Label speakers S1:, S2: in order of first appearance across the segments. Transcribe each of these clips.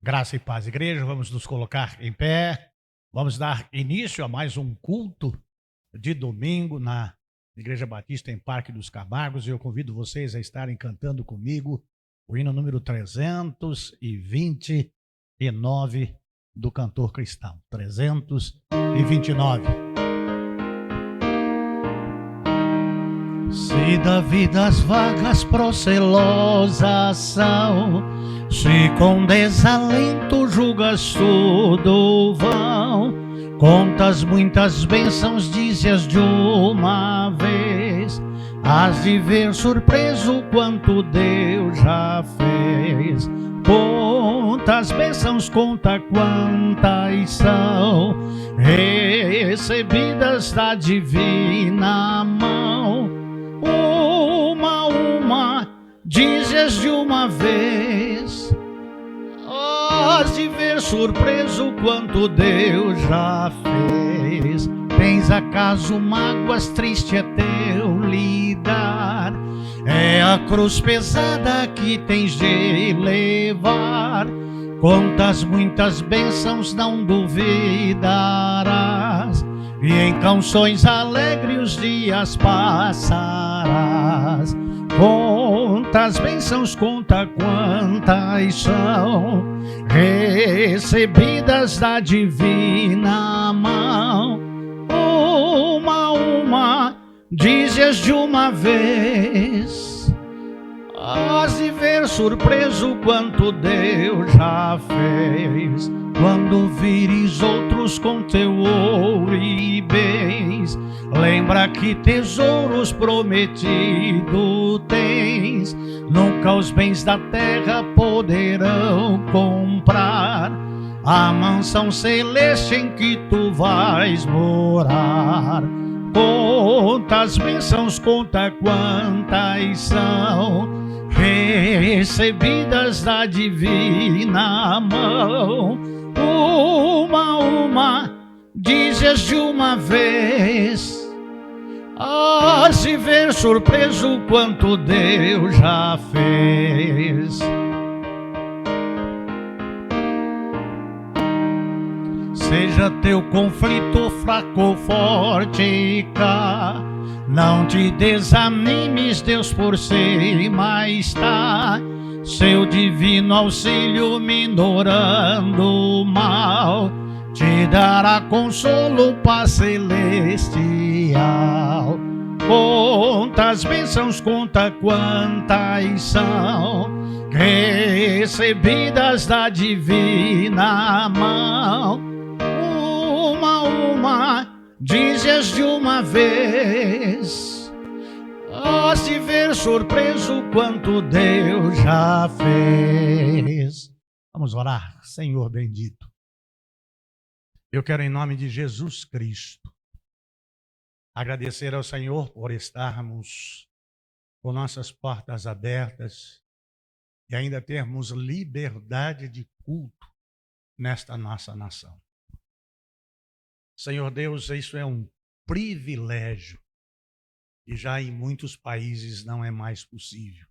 S1: Graça e paz, igreja, vamos nos colocar em pé. Vamos dar início a mais um culto de domingo na Igreja Batista em Parque dos Camargos. E eu convido vocês a estarem cantando comigo o hino número 329 do cantor cristão. 329. Se da vida as vagas procelosas são, se com desalento julgas tudo vão, contas muitas bênçãos, dizes de uma vez, has de ver surpreso quanto Deus já fez. Conta as bênçãos, conta quantas são, recebidas da divina mão. Uma, dizes de uma vez, has de ver surpreso quanto Deus já fez. Tens acaso mágoas, triste é teu lidar, é a cruz pesada que tens de levar. Contas muitas bênçãos, não duvidarás, e em canções alegres os dias passarás. Conta as bênçãos, conta quantas são, recebidas da divina mão. Uma, dizes de uma vez, has de ver surpreso quanto Deus já fez. Quando vires outros com teu ouro e bens, lembra que tesouros prometido tens. Nunca os bens da terra poderão comprar a mansão celeste em que tu vais morar. Conta as bênçãos, conta quantas são, recebidas da divina mão. Uma, dizes de uma vez, has de ver surpreso quanto Deus já fez. Seja teu conflito fraco ou forte cá, não te desanimes, Deus por cima está. Seu divino auxílio minorando o mal, te dará consolo, paz celestial. Conta as bênçãos, conta quantas são, recebidas da divina mão. Uma, dizes de uma vez, has de ver surpreso quanto Deus já fez. Vamos orar. Senhor bendito, eu quero em nome de Jesus Cristo agradecer ao Senhor por estarmos com nossas portas abertas e ainda termos liberdade de culto nesta nossa nação. Senhor Deus, isso é um privilégio e já em muitos países não é mais possível.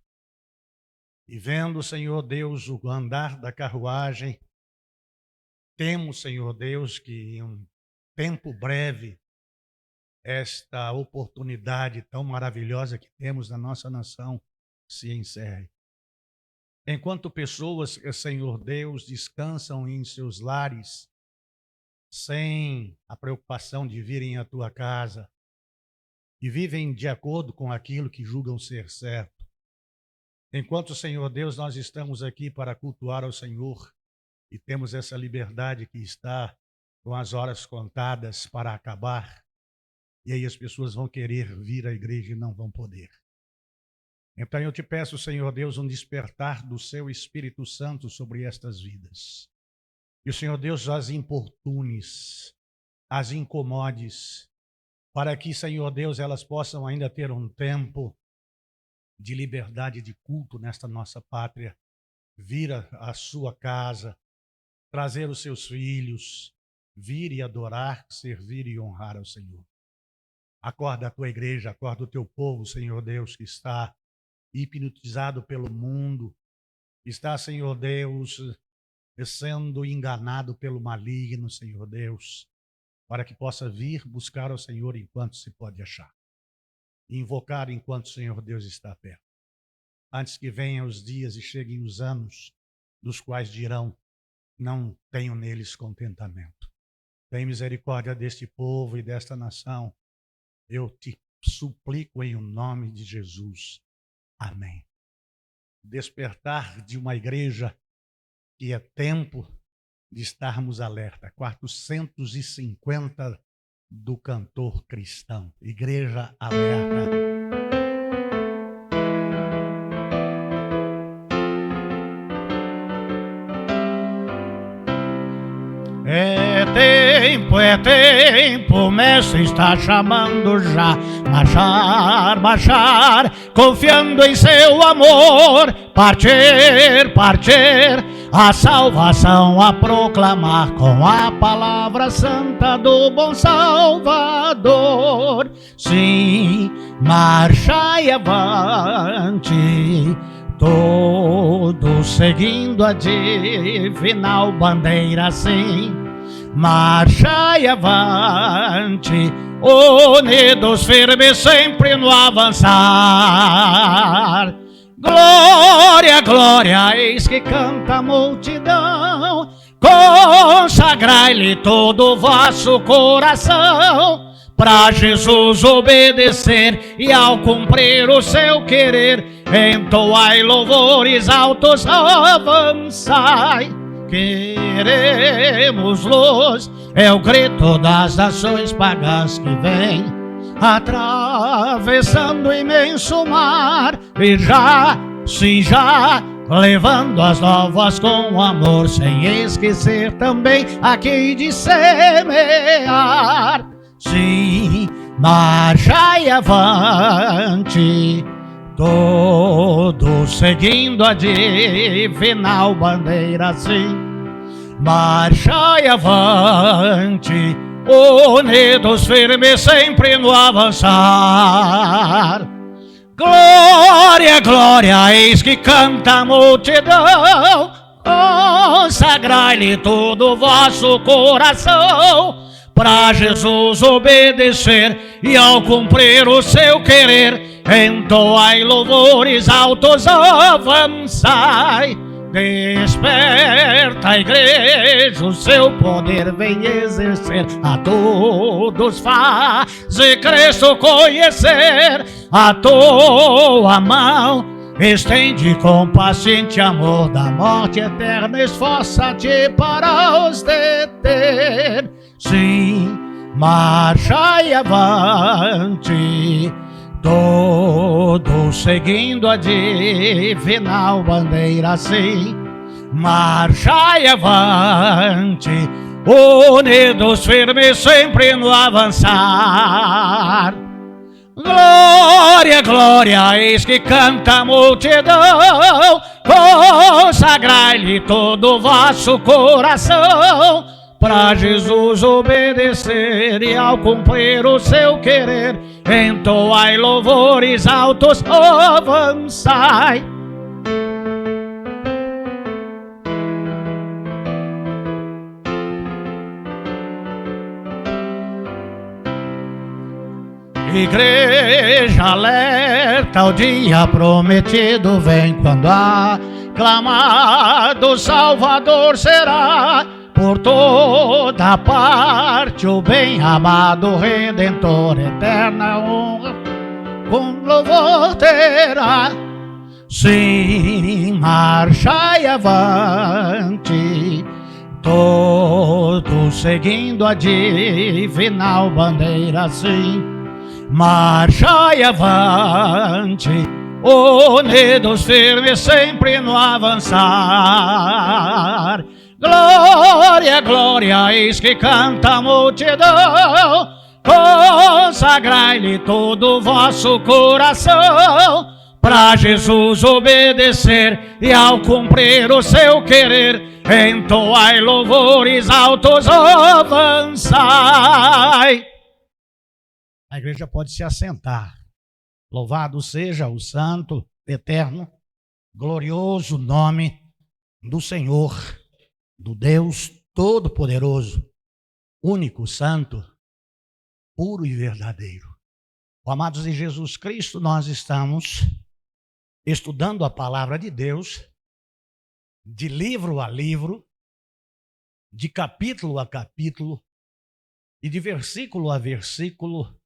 S1: E vendo, Senhor Deus, o andar da carruagem, temos, Senhor Deus, que em um tempo breve esta oportunidade tão maravilhosa que temos na nossa nação se encerre. Enquanto pessoas, Senhor Deus, descansam em seus lares, sem a preocupação de virem à tua casa e vivem de acordo com aquilo que julgam ser certo. Enquanto, Senhor Deus, nós estamos aqui para cultuar ao Senhor e temos essa liberdade que está com as horas contadas para acabar, e aí as pessoas vão querer vir à igreja e não vão poder. Então eu te peço, Senhor Deus, um despertar do seu Espírito Santo sobre estas vidas. E o Senhor Deus as importunes, as incomodes, para que, Senhor Deus, elas possam ainda ter um tempo de liberdade de culto nesta nossa pátria, vir à sua casa, trazer os seus filhos, vir e adorar, servir e honrar ao Senhor. Acorda a tua igreja, acorda o teu povo, Senhor Deus, que está hipnotizado pelo mundo, está, Senhor Deus, sendo enganado pelo maligno, Senhor Deus, para que possa vir buscar ao Senhor enquanto se pode achar, e invocar enquanto o Senhor Deus está perto, antes que venham os dias e cheguem os anos, dos quais dirão, não tenho neles contentamento. Tem misericórdia deste povo e desta nação, eu te suplico em o nome de Jesus. Amém. Despertar de uma igreja que é tempo de estarmos alerta. 450 do cantor cristão. Igreja alerta. É tempo, o mestre está chamando já. Marchar, marchar, confiando em seu amor. Partir, partir, a salvação a proclamar com a palavra santa do bom Salvador. Sim, marchai avante, todos seguindo a divinal bandeira, sim. Marchai avante, unidos firmes sempre no avançar. Glória, glória, eis que canta a multidão. Consagrai-lhe todo o vosso coração, para Jesus obedecer e ao cumprir o seu querer, entoai louvores altos, avançai. Queremos luz, é o grito das nações pagãs que vem atravessando o imenso mar, e já, sim, já, levando as novas com amor, sem esquecer também aqui de semear. Sim, marchai avante, todos seguindo a divinal bandeira, sim. Marchai avante, unidos firmes sempre no avançar. Glória, glória, eis que canta a multidão. Consagrai-lhe todo o vosso coração, para Jesus obedecer e ao cumprir o seu querer, entoai louvores altos, avançai. Desperta a igreja, o seu poder vem exercer, a todos faze Cristo conhecer. A tua mão estende com paciente amor, da morte eterna esforça-te para os deter. Sim, marchai avante, todos seguindo a divinal bandeira, sim. Marchai avante, unidos firmes sempre no avançar. Glória, glória, eis que canta a multidão. Consagrai-lhe todo o vosso coração, para Jesus obedecer e ao cumprir o seu querer, entoai louvores altos, avançai. Igreja alerta, o dia prometido vem, quando aclamado Salvador será. Por toda parte o bem-amado Redentor, eterna honra com louvor terá. Sim, marchai avante, todos seguindo a divinal bandeira, sim. Marchai avante, unidos firmes sempre no avançar. Glória, glória, eis que canta a multidão. Consagrai-lhe todo o vosso coração, para Jesus obedecer e ao cumprir o seu querer, entoai louvores altos, avançai. A igreja pode se assentar. Louvado seja o santo, eterno, glorioso nome do Senhor do Deus Todo-Poderoso, único, santo, puro e verdadeiro. Amados em Jesus Cristo, nós estamos estudando a palavra de Deus, de livro a livro, de capítulo a capítulo e de versículo a versículo,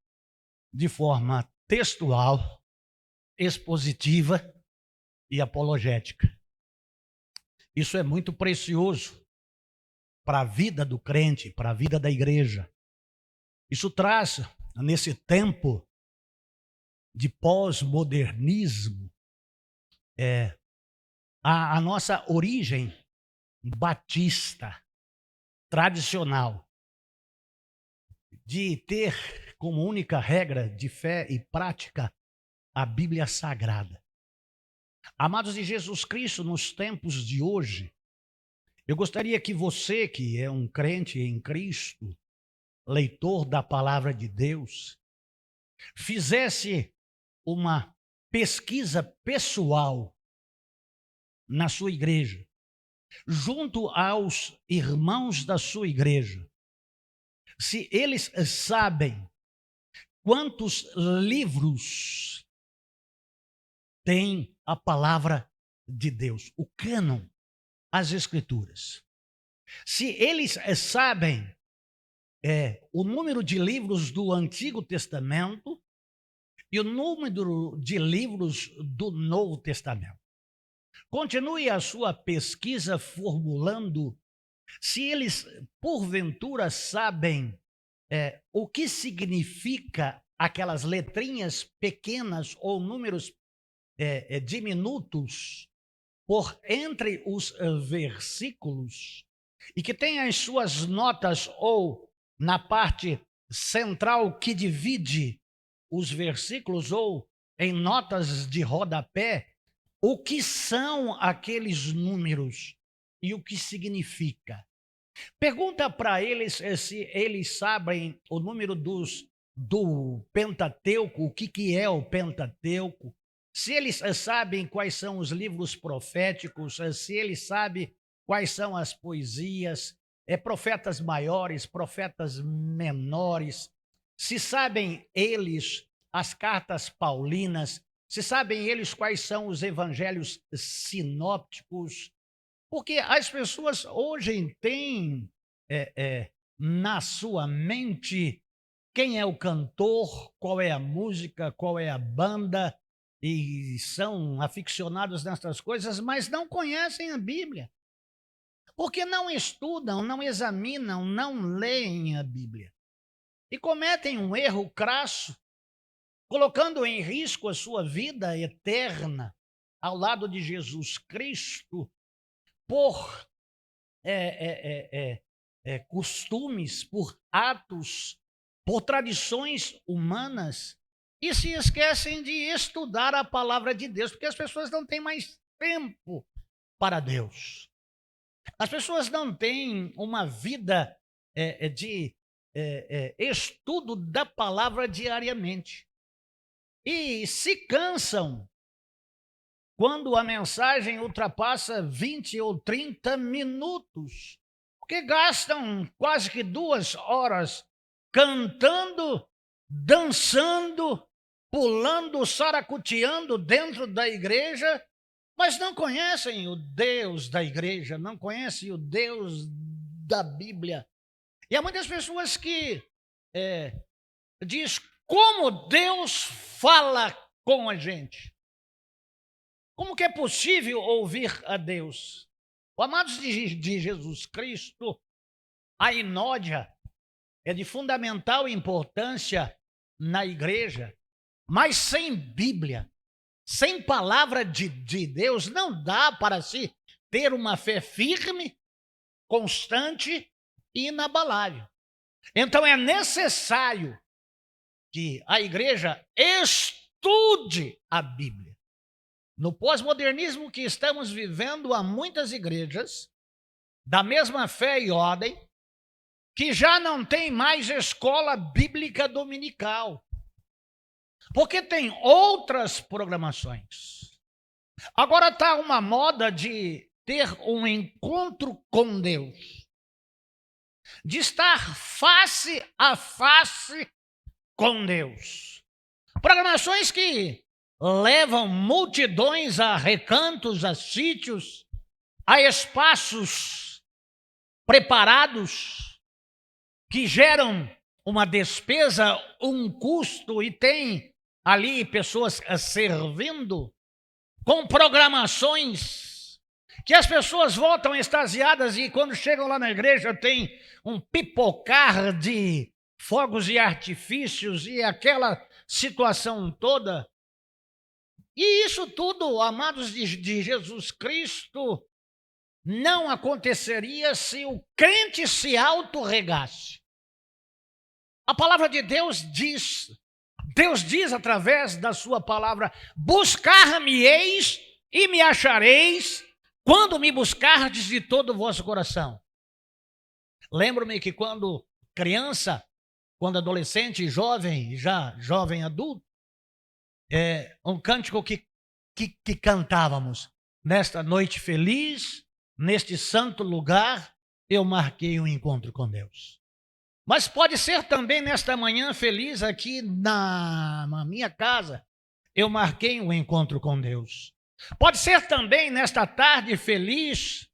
S1: de forma textual, expositiva e apologética. Isso é muito precioso para a vida do crente, para a vida da igreja. Isso traz, nesse tempo de pós-modernismo, a nossa origem batista, tradicional, de ter como única regra de fé e prática a Bíblia Sagrada. Amados de Jesus Cristo, nos tempos de hoje, eu gostaria que você, que é um crente em Cristo, leitor da palavra de Deus, fizesse uma pesquisa pessoal na sua igreja, junto aos irmãos da sua igreja, se eles sabem quantos livros tem a palavra de Deus, o cânon, as escrituras. Se eles sabem o número de livros do Antigo Testamento e o número de livros do Novo Testamento. Continue a sua pesquisa formulando se eles, porventura, sabem o que significa aquelas letrinhas pequenas ou números diminutos por entre os versículos e que tem as suas notas ou na parte central que divide os versículos ou em notas de rodapé, o que são aqueles números e o que significa. Pergunta para eles se eles sabem o número do Pentateuco, o que é o Pentateuco, se eles sabem quais são os livros proféticos, se eles sabem quais são as poesias, profetas maiores, profetas menores, se sabem eles as cartas paulinas, se sabem eles quais são os evangelhos sinópticos, porque as pessoas hoje têm na sua mente quem é o cantor, qual é a música, qual é a banda, e são aficionados nessas coisas, mas não conhecem a Bíblia. Porque não estudam, não examinam, não leem a Bíblia. E cometem um erro crasso, colocando em risco a sua vida eterna ao lado de Jesus Cristo, por costumes, por atos, por tradições humanas, e se esquecem de estudar a palavra de Deus, porque as pessoas não têm mais tempo para Deus. As pessoas não têm uma vida de estudo da palavra diariamente. E se cansam quando a mensagem ultrapassa 20 ou 30 minutos, porque gastam quase que 2 horas cantando, dançando, pulando, saracoteando dentro da igreja, mas não conhecem o Deus da igreja, não conhecem o Deus da Bíblia. E há muitas pessoas que diz como Deus fala com a gente. Como que é possível ouvir a Deus? Amados de Jesus Cristo, a inódia é de fundamental importância na igreja, mas sem Bíblia, sem palavra de Deus, não dá para se ter uma fé firme, constante e inabalável. Então é necessário que a igreja estude a Bíblia. No pós-modernismo que estamos vivendo, há muitas igrejas da mesma fé e ordem que já não tem mais escola bíblica dominical, porque tem outras programações. Agora está uma moda de ter um encontro com Deus, de estar face a face com Deus. Programações que levam multidões a recantos, a sítios, a espaços preparados que geram uma despesa, um custo, e tem ali pessoas servindo, com programações que as pessoas voltam extasiadas e quando chegam lá na igreja tem um pipocar de fogos e artifícios e aquela situação toda. E isso tudo, amados de Jesus Cristo, não aconteceria se o crente se autorregasse. A palavra de Deus diz através da sua palavra: buscar-me-eis e me achareis quando me buscardes de todo o vosso coração. Lembro-me que quando criança, quando adolescente, jovem, já jovem adulto, um cântico que cantávamos: nesta noite feliz, neste santo lugar, eu marquei um encontro com Deus. Mas pode ser também nesta manhã feliz aqui na minha casa, eu marquei um encontro com Deus. Pode ser também nesta tarde feliz,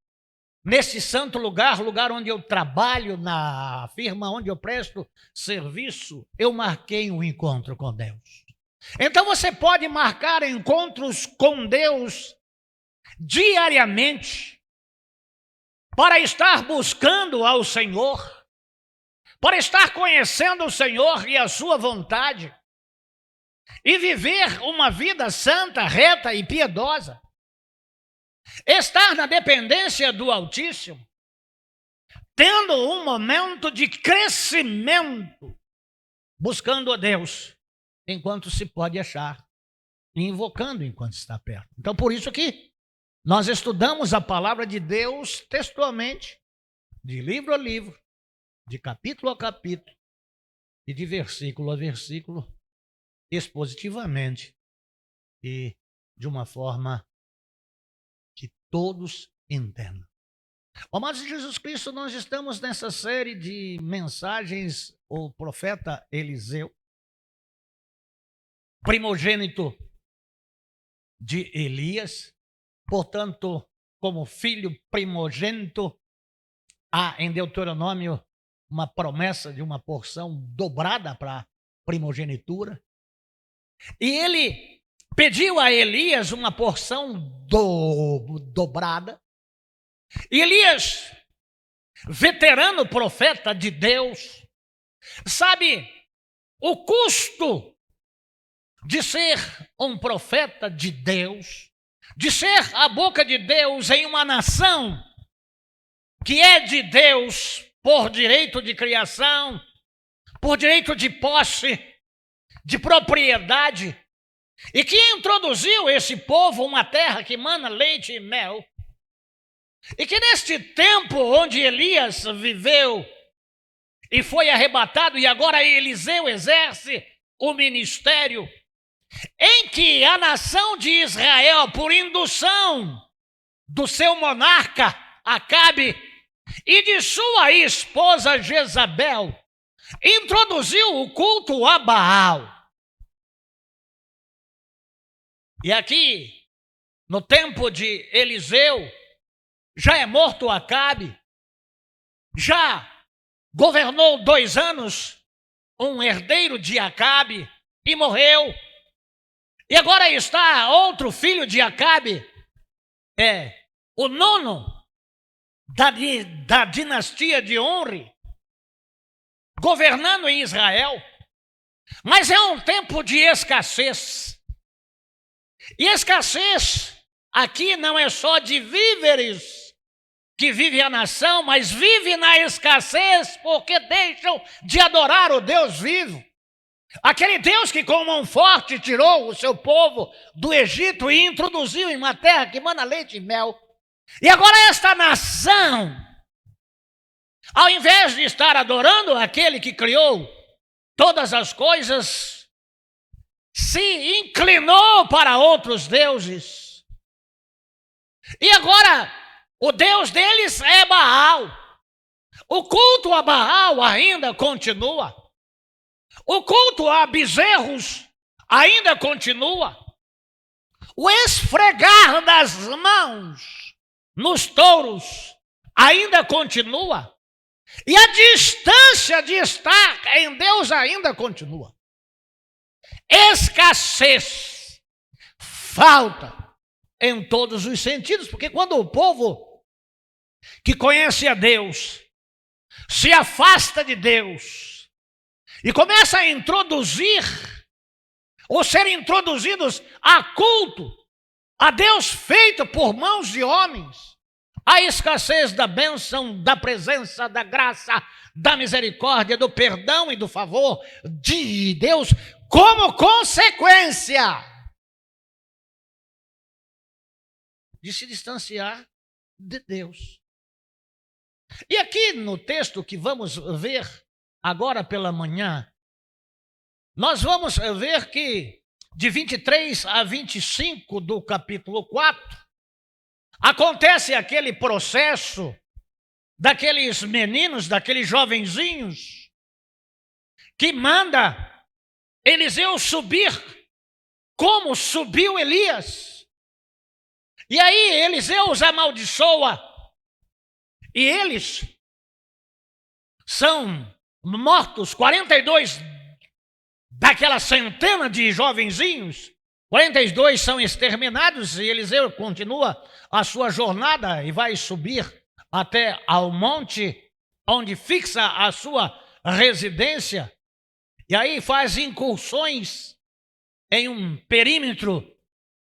S1: neste santo lugar, lugar onde eu trabalho, na firma onde eu presto serviço, eu marquei um encontro com Deus. Então você pode marcar encontros com Deus diariamente, para estar buscando ao Senhor, para estar conhecendo o Senhor e a sua vontade, e viver uma vida santa, reta e piedosa. Estar na dependência do Altíssimo, tendo um momento de crescimento, buscando a Deus, enquanto se pode achar, e invocando enquanto está perto. Então, por isso que nós estudamos a palavra de Deus textualmente, de livro a livro, de capítulo a capítulo e de versículo a versículo, expositivamente e de uma forma que todos entendam. Amados de Jesus Cristo, nós estamos nessa série de mensagens, o profeta Eliseu, primogênito de Elias, portanto, como filho primogênito, há em Deuteronômio uma promessa de uma porção dobrada para a primogenitura. E ele pediu a Elias uma porção dobrada. E Elias, veterano profeta de Deus, sabe o custo de ser um profeta de Deus, de ser a boca de Deus em uma nação que é de Deus por direito de criação, por direito de posse, de propriedade, e que introduziu esse povo uma terra que mana leite e mel, e que neste tempo onde Elias viveu e foi arrebatado, e agora Eliseu exerce o ministério, em que a nação de Israel, por indução do seu monarca Acabe e de sua esposa Jezabel, introduziu o culto a Baal. E aqui, no tempo de Eliseu, já é morto Acabe, já governou 2 anos um herdeiro de Acabe e morreu. E agora está outro filho de Acabe, o 9º da dinastia de Onri, governando em Israel. Mas é um tempo de escassez. E escassez aqui não é só de víveres que vive a nação, mas vive na escassez porque deixam de adorar o Deus vivo. Aquele Deus que com mão forte tirou o seu povo do Egito e introduziu em uma terra que mana leite e mel. E agora esta nação, ao invés de estar adorando aquele que criou todas as coisas, se inclinou para outros deuses. E agora O Deus deles é Baal. O culto a Baal ainda continua. O culto a bezerros ainda continua. O esfregar das mãos nos touros ainda continua. E a distância de estar em Deus ainda continua. Escassez, falta em todos os sentidos, porque quando o povo que conhece a Deus se afasta de Deus e começa a introduzir ou ser introduzidos a culto a Deus feito por mãos de homens, a escassez da bênção, da presença, da graça, da misericórdia, do perdão e do favor de Deus, como consequência de se distanciar de Deus. E aqui no texto que vamos ver agora pela manhã, nós vamos ver que de 23 a 25 do capítulo 4, acontece aquele processo daqueles meninos, daqueles jovenzinhos, que manda Eliseu subir como subiu Elias. E aí Eliseu os amaldiçoa e eles são mortos, 42 daquela centena de jovenzinhos, 42 são exterminados e Eliseu continua a sua jornada e vai subir até ao monte onde fixa a sua residência. E aí faz incursões em um perímetro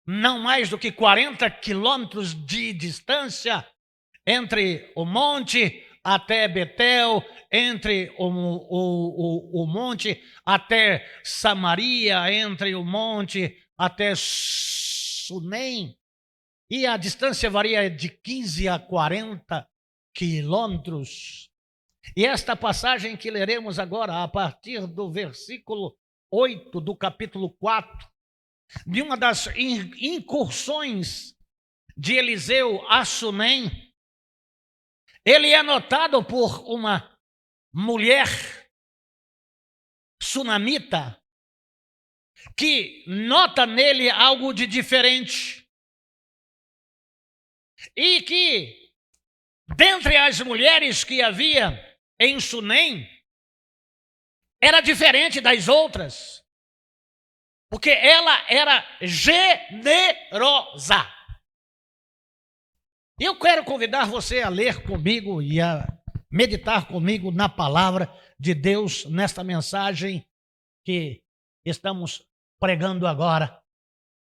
S1: não mais do que 40 quilômetros de distância entre o monte até Betel, entre o monte até Samaria, entre o monte até Sunem. E a distância varia de 15 a 40 quilômetros. E esta passagem que leremos agora, a partir do versículo 8 do capítulo 4, de uma das incursões de Eliseu a Sunem, ele é notado por uma mulher sunamita que nota nele algo de diferente. E que, dentre as mulheres que havia em Sunem, era diferente das outras, porque ela era generosa. E eu quero convidar você a ler comigo e a meditar comigo na palavra de Deus, nesta mensagem que estamos pregando agora,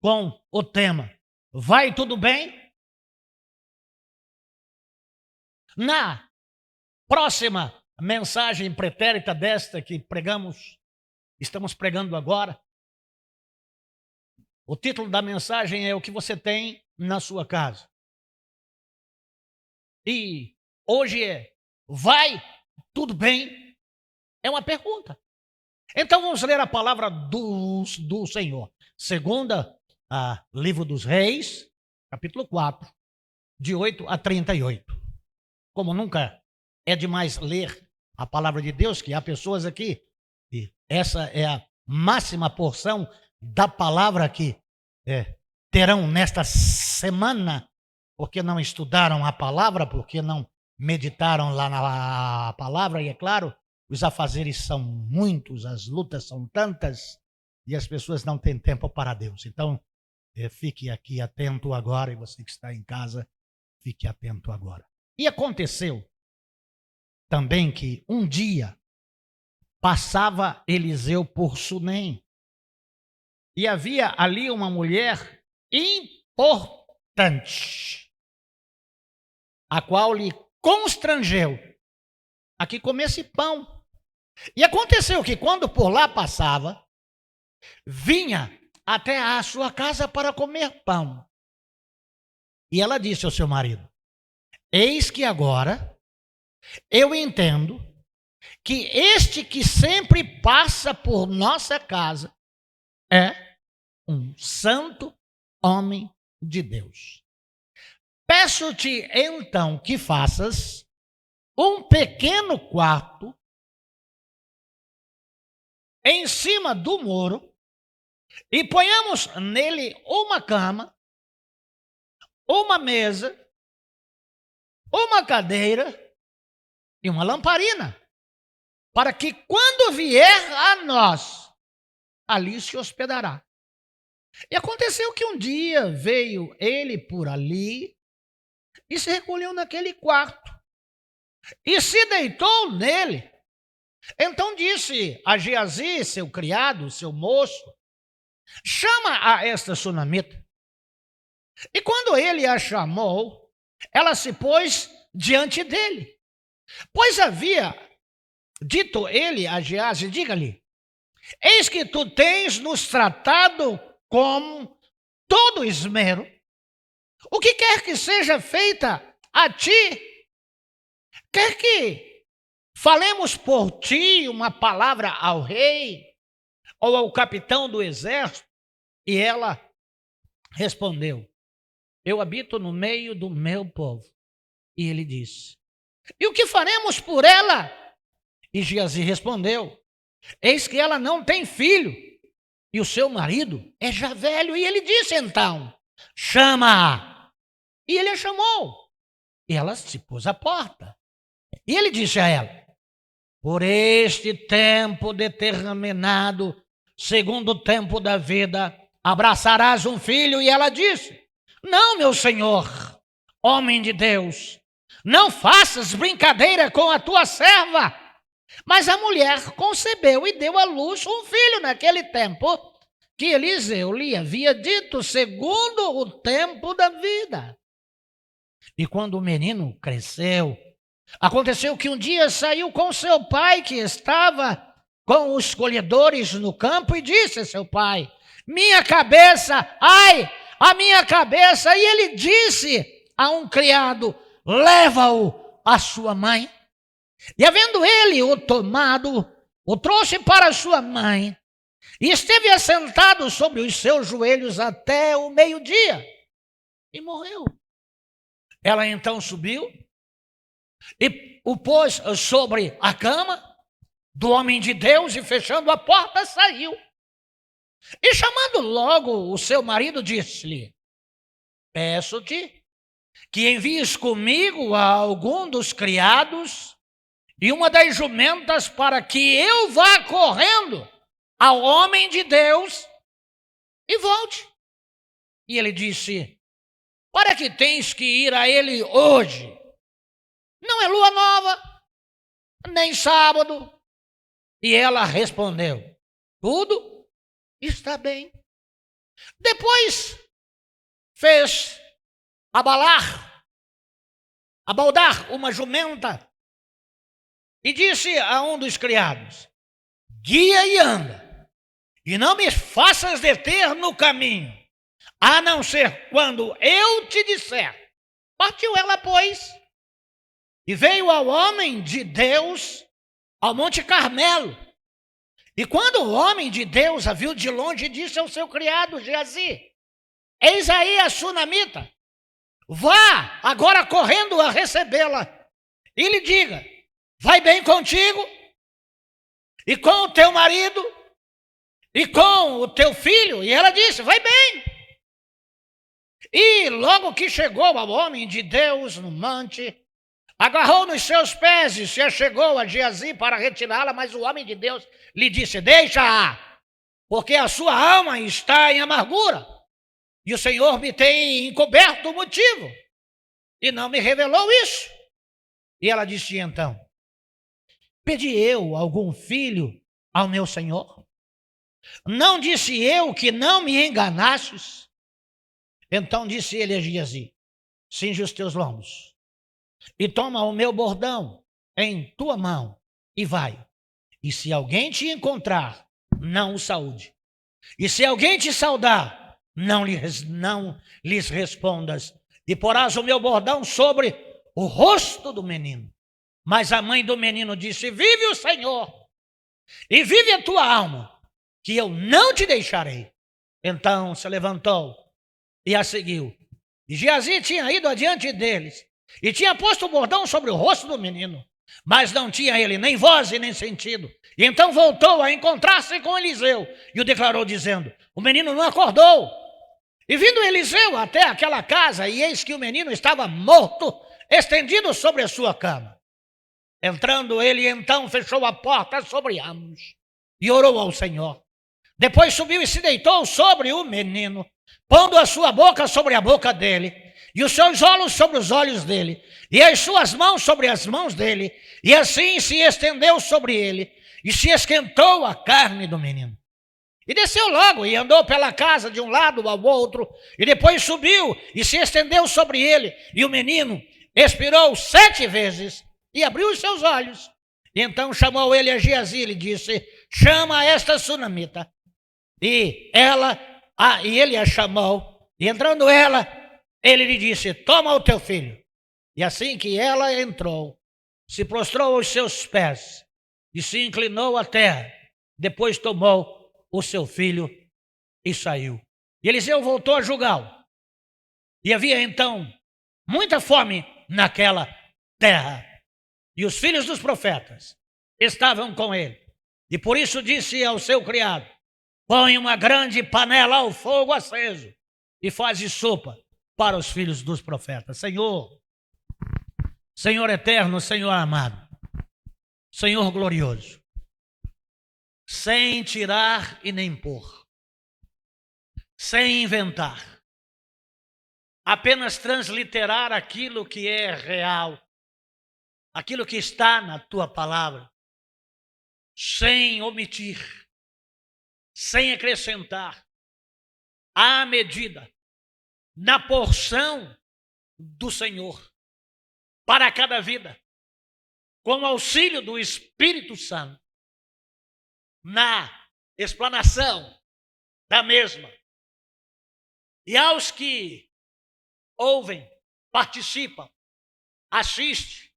S1: com o tema Vai Tudo Bem? Na próxima mensagem pretérita desta que estamos pregando agora, o título da mensagem é O que você tem na sua casa. E hoje vai tudo bem? É uma pergunta. Então vamos ler a palavra do Senhor. Segunda, livro dos Reis, capítulo 4, de 8 a 38. Como nunca é demais ler a palavra de Deus, que há pessoas aqui, e essa é a máxima porção da palavra que terão nesta semana, porque não estudaram a palavra, porque não meditaram lá na palavra, e é claro, os afazeres são muitos, as lutas são tantas, e as pessoas não têm tempo para Deus. Então, fique aqui atento agora, e você que está em casa, fique atento agora. E aconteceu também que um dia passava Eliseu por Sunem, e havia ali uma mulher importante, a qual lhe constrangeu a que comesse pão. E aconteceu que quando por lá passava, vinha até a sua casa para comer pão. E ela disse ao seu marido: eis que agora eu entendo que este que sempre passa por nossa casa é um santo homem de Deus. peço-te então que faças um pequeno quarto em cima do muro e ponhamos nele uma cama, uma mesa, uma cadeira e uma lamparina, para que quando vier a nós, ali se hospedará. E aconteceu que um dia veio ele por ali e se recolheu naquele quarto e se deitou nele. Então disse a Geazi, seu criado, seu moço: chama a esta sunamita. E quando ele a chamou, ela se pôs diante dele. Pois havia dito ele a Geazi: diga-lhe, eis que tu tens nos tratado com todo esmero. O que quer que seja feita a ti, quer que falemos por ti uma palavra ao rei ou ao capitão do exército? E ela respondeu: eu habito no meio do meu povo. E ele disse: e o que faremos por ela? E Geazi respondeu: eis que ela não tem filho, e o seu marido é já velho. E ele disse então: chama-a. E ele a chamou, e ela se pôs à porta. E ele disse a ela: por este tempo determinado, segundo o tempo da vida, abraçarás um filho. E ela disse: não, meu senhor, homem de Deus, não faças brincadeira com a tua serva. Mas a mulher concebeu e deu à luz um filho naquele tempo que Eliseu lhe havia dito, segundo o tempo da vida. E quando o menino cresceu, aconteceu que um dia saiu com seu pai, que estava com os colhedores no campo, e disse a seu pai: minha cabeça, ai, a minha cabeça. E ele disse a um criado: leva-o à sua mãe. E havendo ele o tomado, o trouxe para sua mãe, e esteve assentado sobre os seus joelhos até o meio-dia, e morreu. Ela então subiu e o pôs sobre a cama do homem de Deus, e fechando a porta, saiu. E chamando logo o seu marido, disse-lhe: peço-te que envies comigo a algum dos criados e uma das jumentas, para que eu vá correndo ao homem de Deus e volte. E ele disse: para que tens que ir a ele hoje? Não é lua nova, nem sábado. E ela respondeu: tudo está bem. Depois fez abaldar uma jumenta, e disse a um dos criados: guia e anda, e não me faças deter no caminho, a não ser quando eu te disser. Partiu ela, pois, e veio ao homem de Deus ao Monte Carmelo. E quando o homem de Deus a viu de longe, disse ao seu criado Geazi: eis aí a sunamita, vá agora correndo a recebê-la, e lhe diga: vai bem contigo, e com o teu marido, e com o teu filho. E ela disse: vai bem. E logo que chegou ao homem de Deus no monte, agarrou nos seus pés e se achegou a Geazi para retirá-la, mas o homem de Deus lhe disse: deixa-a, porque a sua alma está em amargura, e o Senhor me tem encoberto o motivo, e não me revelou isso. E ela disse então: pedi eu algum filho ao meu senhor? Não disse eu que não me enganastes? Então disse ele a Geazi: cinge os teus lombos, e toma o meu bordão em tua mão, e vai. E se alguém te encontrar, não o saúde. E se alguém te saudar, não lhes respondas. E porás o meu bordão sobre o rosto do menino. Mas a mãe do menino disse: vive o Senhor, e vive a tua alma, que eu não te deixarei. Então se levantou e a seguiu. E Geazi tinha ido adiante deles e tinha posto o bordão sobre o rosto do menino, mas não tinha ele nem voz e nem sentido. E então voltou a encontrar-se com Eliseu e o declarou dizendo: o menino não acordou. E vindo Eliseu até aquela casa, e eis que o menino estava morto, estendido sobre a sua cama. Entrando ele, então fechou a porta sobre ambos e orou ao Senhor. Depois subiu e se deitou sobre o menino, pondo a sua boca sobre a boca dele, e os seus olhos sobre os olhos dele, e as suas mãos sobre as mãos dele, e assim se estendeu sobre ele, e se esquentou a carne do menino. E desceu logo e andou pela casa de um lado ao outro, e depois subiu e se estendeu sobre ele, e o menino expirou 7 vezes e abriu os seus olhos. E então chamou ele a Geazi e lhe disse: chama esta sunamita. E ele a chamou, e entrando ela, ele lhe disse: toma o teu filho. E assim que ela entrou, se prostrou aos seus pés e se inclinou à terra. Depois tomou o seu filho e saiu. E Eliseu voltou a Gilgal. E havia então muita fome naquela terra. E os filhos dos profetas estavam com ele. E por isso disse ao seu criado: põe uma grande panela ao fogo aceso e faze sopa para os filhos dos profetas. Senhor eterno, Senhor amado, Senhor glorioso, sem tirar e nem pôr, sem inventar, apenas transliterar aquilo que é real, aquilo que está na tua palavra, sem omitir, sem acrescentar, à medida, na porção do Senhor, para cada vida, com o auxílio do Espírito Santo, na explanação da mesma. E aos que ouvem, participam, assistem,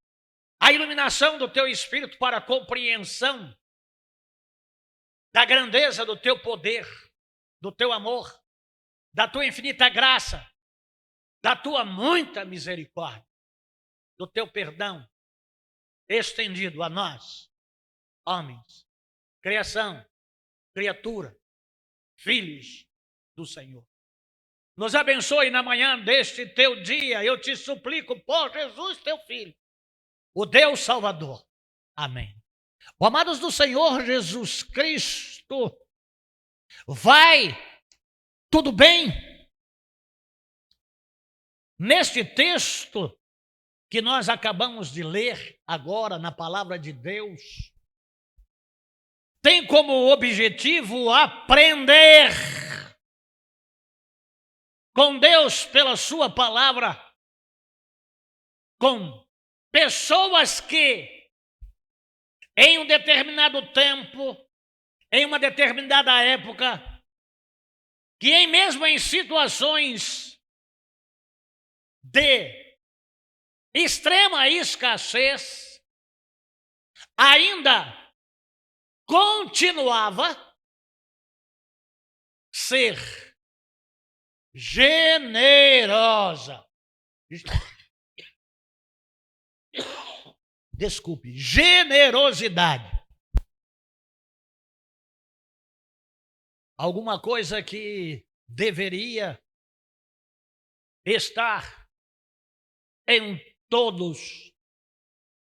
S1: a iluminação do teu Espírito para a compreensão da grandeza do teu poder, do teu amor, da tua infinita graça, da tua muita misericórdia, do teu perdão estendido a nós, homens, criação, criatura, filhos do Senhor. Nos abençoe na manhã deste teu dia, eu te suplico por Jesus, teu Filho, o Deus Salvador. Amém. Oh, amados do Senhor Jesus Cristo, vai tudo bem? Neste texto que nós acabamos de ler agora na palavra de Deus, tem como objetivo aprender com Deus pela sua palavra, com pessoas que em um determinado tempo, em uma determinada época, que mesmo em situações de extrema escassez, ainda continuava ser generosa. Desculpe, generosidade. Alguma coisa que deveria estar em todos,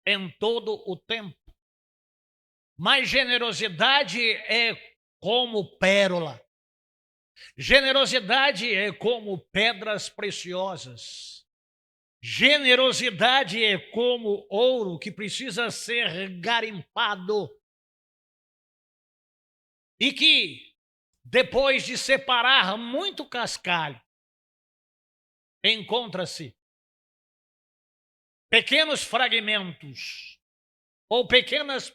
S1: em todo o tempo. Mas generosidade é como pérola. Generosidade é como pedras preciosas. Generosidade é como ouro que precisa ser garimpado. E que, depois de separar muito cascalho, encontra-se pequenos fragmentos, ou pequenas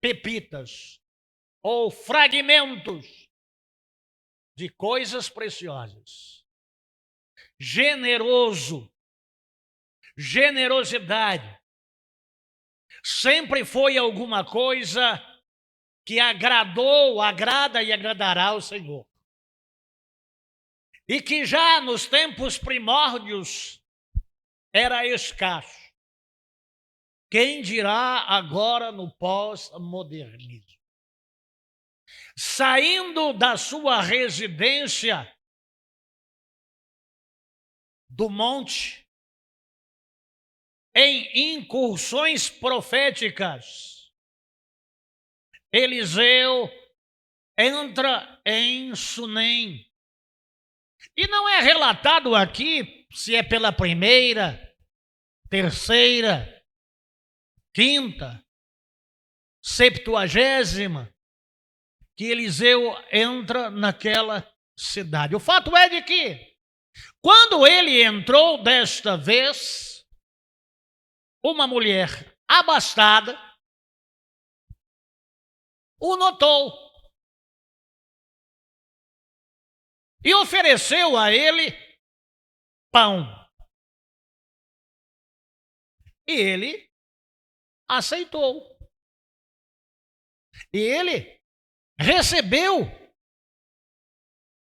S1: pepitas, ou fragmentos de coisas preciosas. Generosidade sempre foi alguma coisa que agradou, agrada e agradará ao Senhor. e que já nos tempos primórdios era escasso. Quem dirá agora no pós-modernismo? Saindo da sua residência do monte, em incursões proféticas, Eliseu entra em Sunem. E não é relatado aqui se é pela primeira, terceira, quinta, 70ª, que Eliseu entra naquela cidade. O fato é de que, quando ele entrou desta vez, uma mulher abastada o notou e ofereceu a ele pão. E ele aceitou. E ele recebeu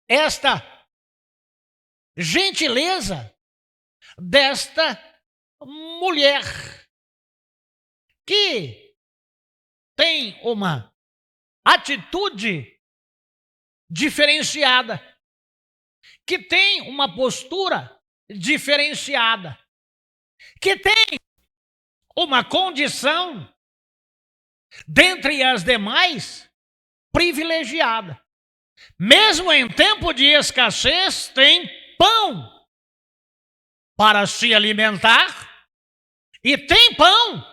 S1: esta gentileza desta mulher que tem uma atitude diferenciada, que tem uma postura diferenciada, que tem uma condição, dentre as demais, privilegiada. Mesmo em tempo de escassez, tem pão para se alimentar e tem pão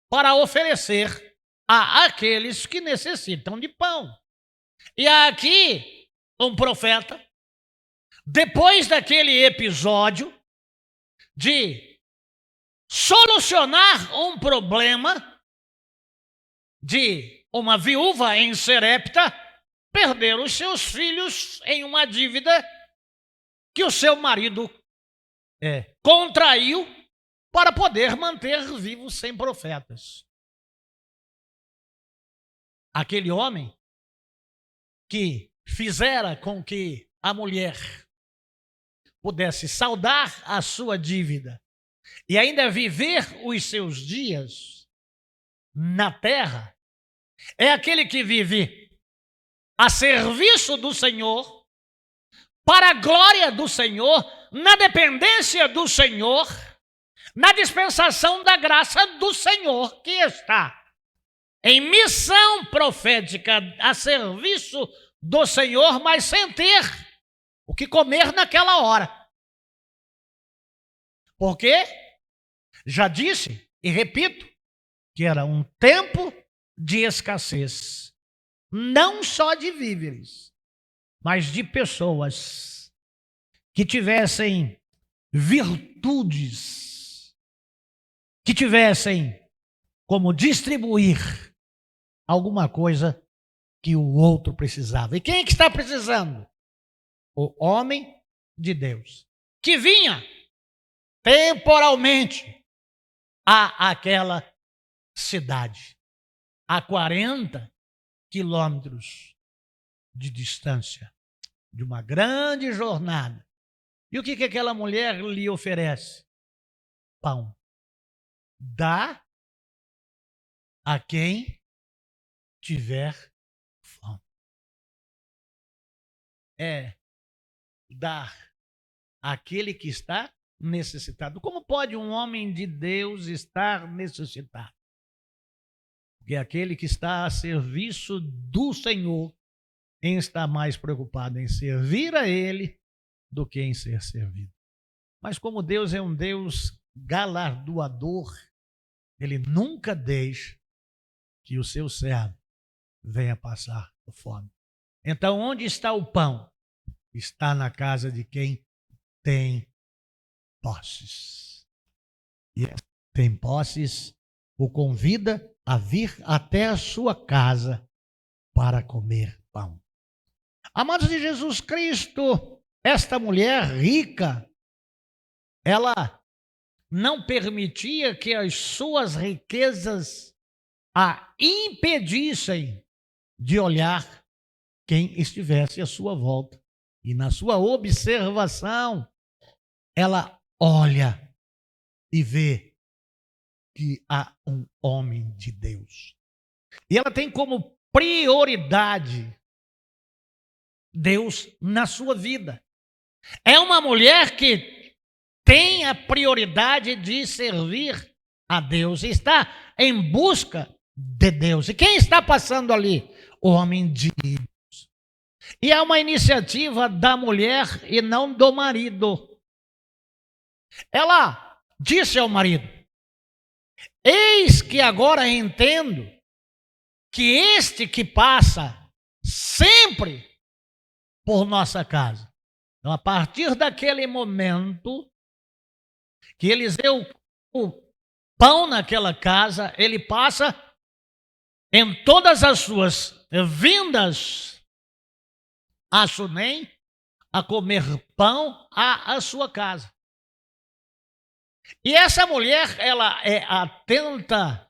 S1: para oferecer àqueles que necessitam de pão. E aqui, um profeta, depois daquele episódio de solucionar um problema de uma viúva em Serepta perder os seus filhos em uma dívida que o seu marido contraiu para poder manter vivos 100 profetas. Aquele homem que fizera com que a mulher pudesse saldar a sua dívida e ainda viver os seus dias na terra, é aquele que vive a serviço do Senhor, para a glória do Senhor, na dependência do Senhor, na dispensação da graça do Senhor, que está em missão profética a serviço do Senhor, mas sem ter o que comer naquela hora. Porque já disse e repito que era um tempo de escassez, não só de víveres, mas de pessoas que tivessem virtudes, que tivessem como distribuir alguma coisa que o outro precisava. E quem é que está precisando? O homem de Deus, que vinha temporalmente àquela cidade, a 40 quilômetros de distância, de uma grande jornada. E o que aquela mulher lhe oferece? Pão. Dá a quem tiver fome. É dar àquele que está necessitado. Como pode um homem de Deus estar necessitado? Porque aquele que está a serviço do Senhor está mais preocupado em servir a Ele do que em ser servido. Mas como Deus é um Deus galardoador, Ele nunca deixa que o seu servo venha passar fome. Então, onde está o pão? Está na casa de quem tem posses. E tem posses, o convida a vir até a sua casa para comer pão. Amados de Jesus Cristo, esta mulher rica, ela não permitia que as suas riquezas a impedissem de olhar quem estivesse à sua volta E na sua observação, ela olha e vê que há um homem de Deus. E ela tem como prioridade Deus na sua vida. É uma mulher que tem a prioridade de servir a Deus, está em busca de Deus. E quem está passando ali? O homem de Deus. E é uma iniciativa da mulher e não do marido. Ela disse ao marido: eis que agora entendo que este que passa sempre por nossa casa. Então, a partir daquele momento que Eliseu o pão naquela casa, ele passa em todas as suas vindas a Sunem a comer pão à sua casa. E essa mulher, ela é atenta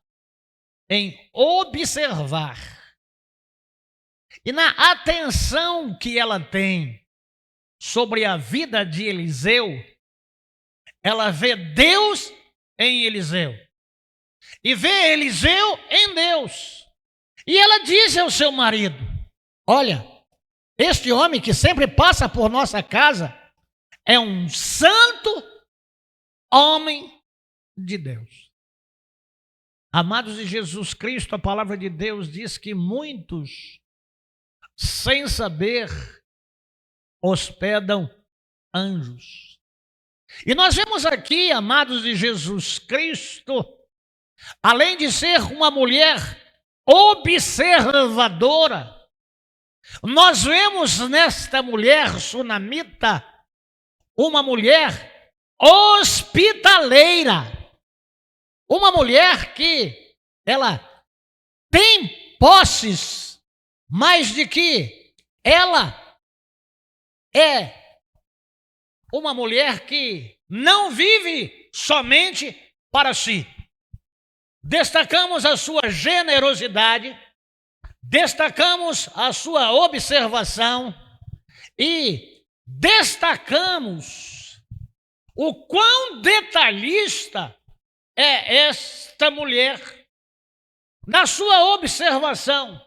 S1: em observar. E na atenção que ela tem sobre a vida de Eliseu, ela vê Deus em Eliseu. E vê Eliseu em Deus. E ela diz ao seu marido: olha, este homem que sempre passa por nossa casa é um santo homem de Deus. Amados de Jesus Cristo, a palavra de Deus diz que muitos, sem saber, hospedam anjos. E nós vemos aqui, amados de Jesus Cristo, além de ser uma mulher observadora, nós vemos nesta mulher sunamita uma mulher hospitaleira, uma mulher que ela tem posses, mas de que ela é uma mulher que não vive somente para si. Destacamos a sua generosidade, destacamos a sua observação e destacamos o quão detalhista é esta mulher na sua observação.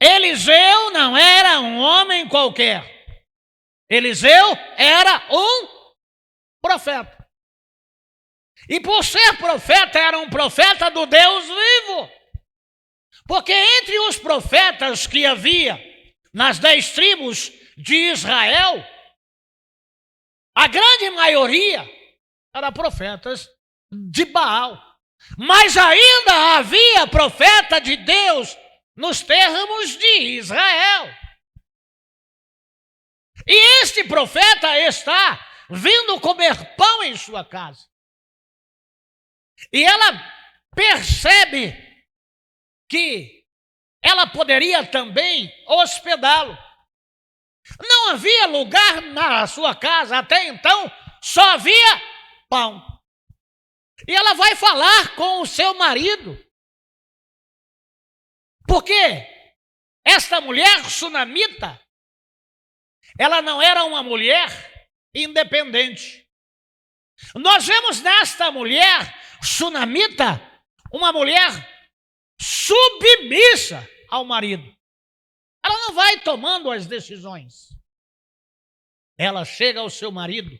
S1: Eliseu não era um homem qualquer. Eliseu era um profeta. E por ser profeta, era um profeta do Deus vivo. Porque entre os profetas que havia nas 10 tribos de Israel, a grande maioria eram profetas de Baal. Mas ainda havia profeta de Deus nos termos de Israel. E este profeta está vindo comer pão em sua casa. E ela percebe que ela poderia também hospedá-lo. Não havia lugar na sua casa, até então só havia pão. E ela vai falar com o seu marido. Porque esta mulher sunamita, ela não era uma mulher independente. Nós vemos nesta mulher sunamita uma mulher submissa ao marido. Ela não vai tomando as decisões. Ela chega ao seu marido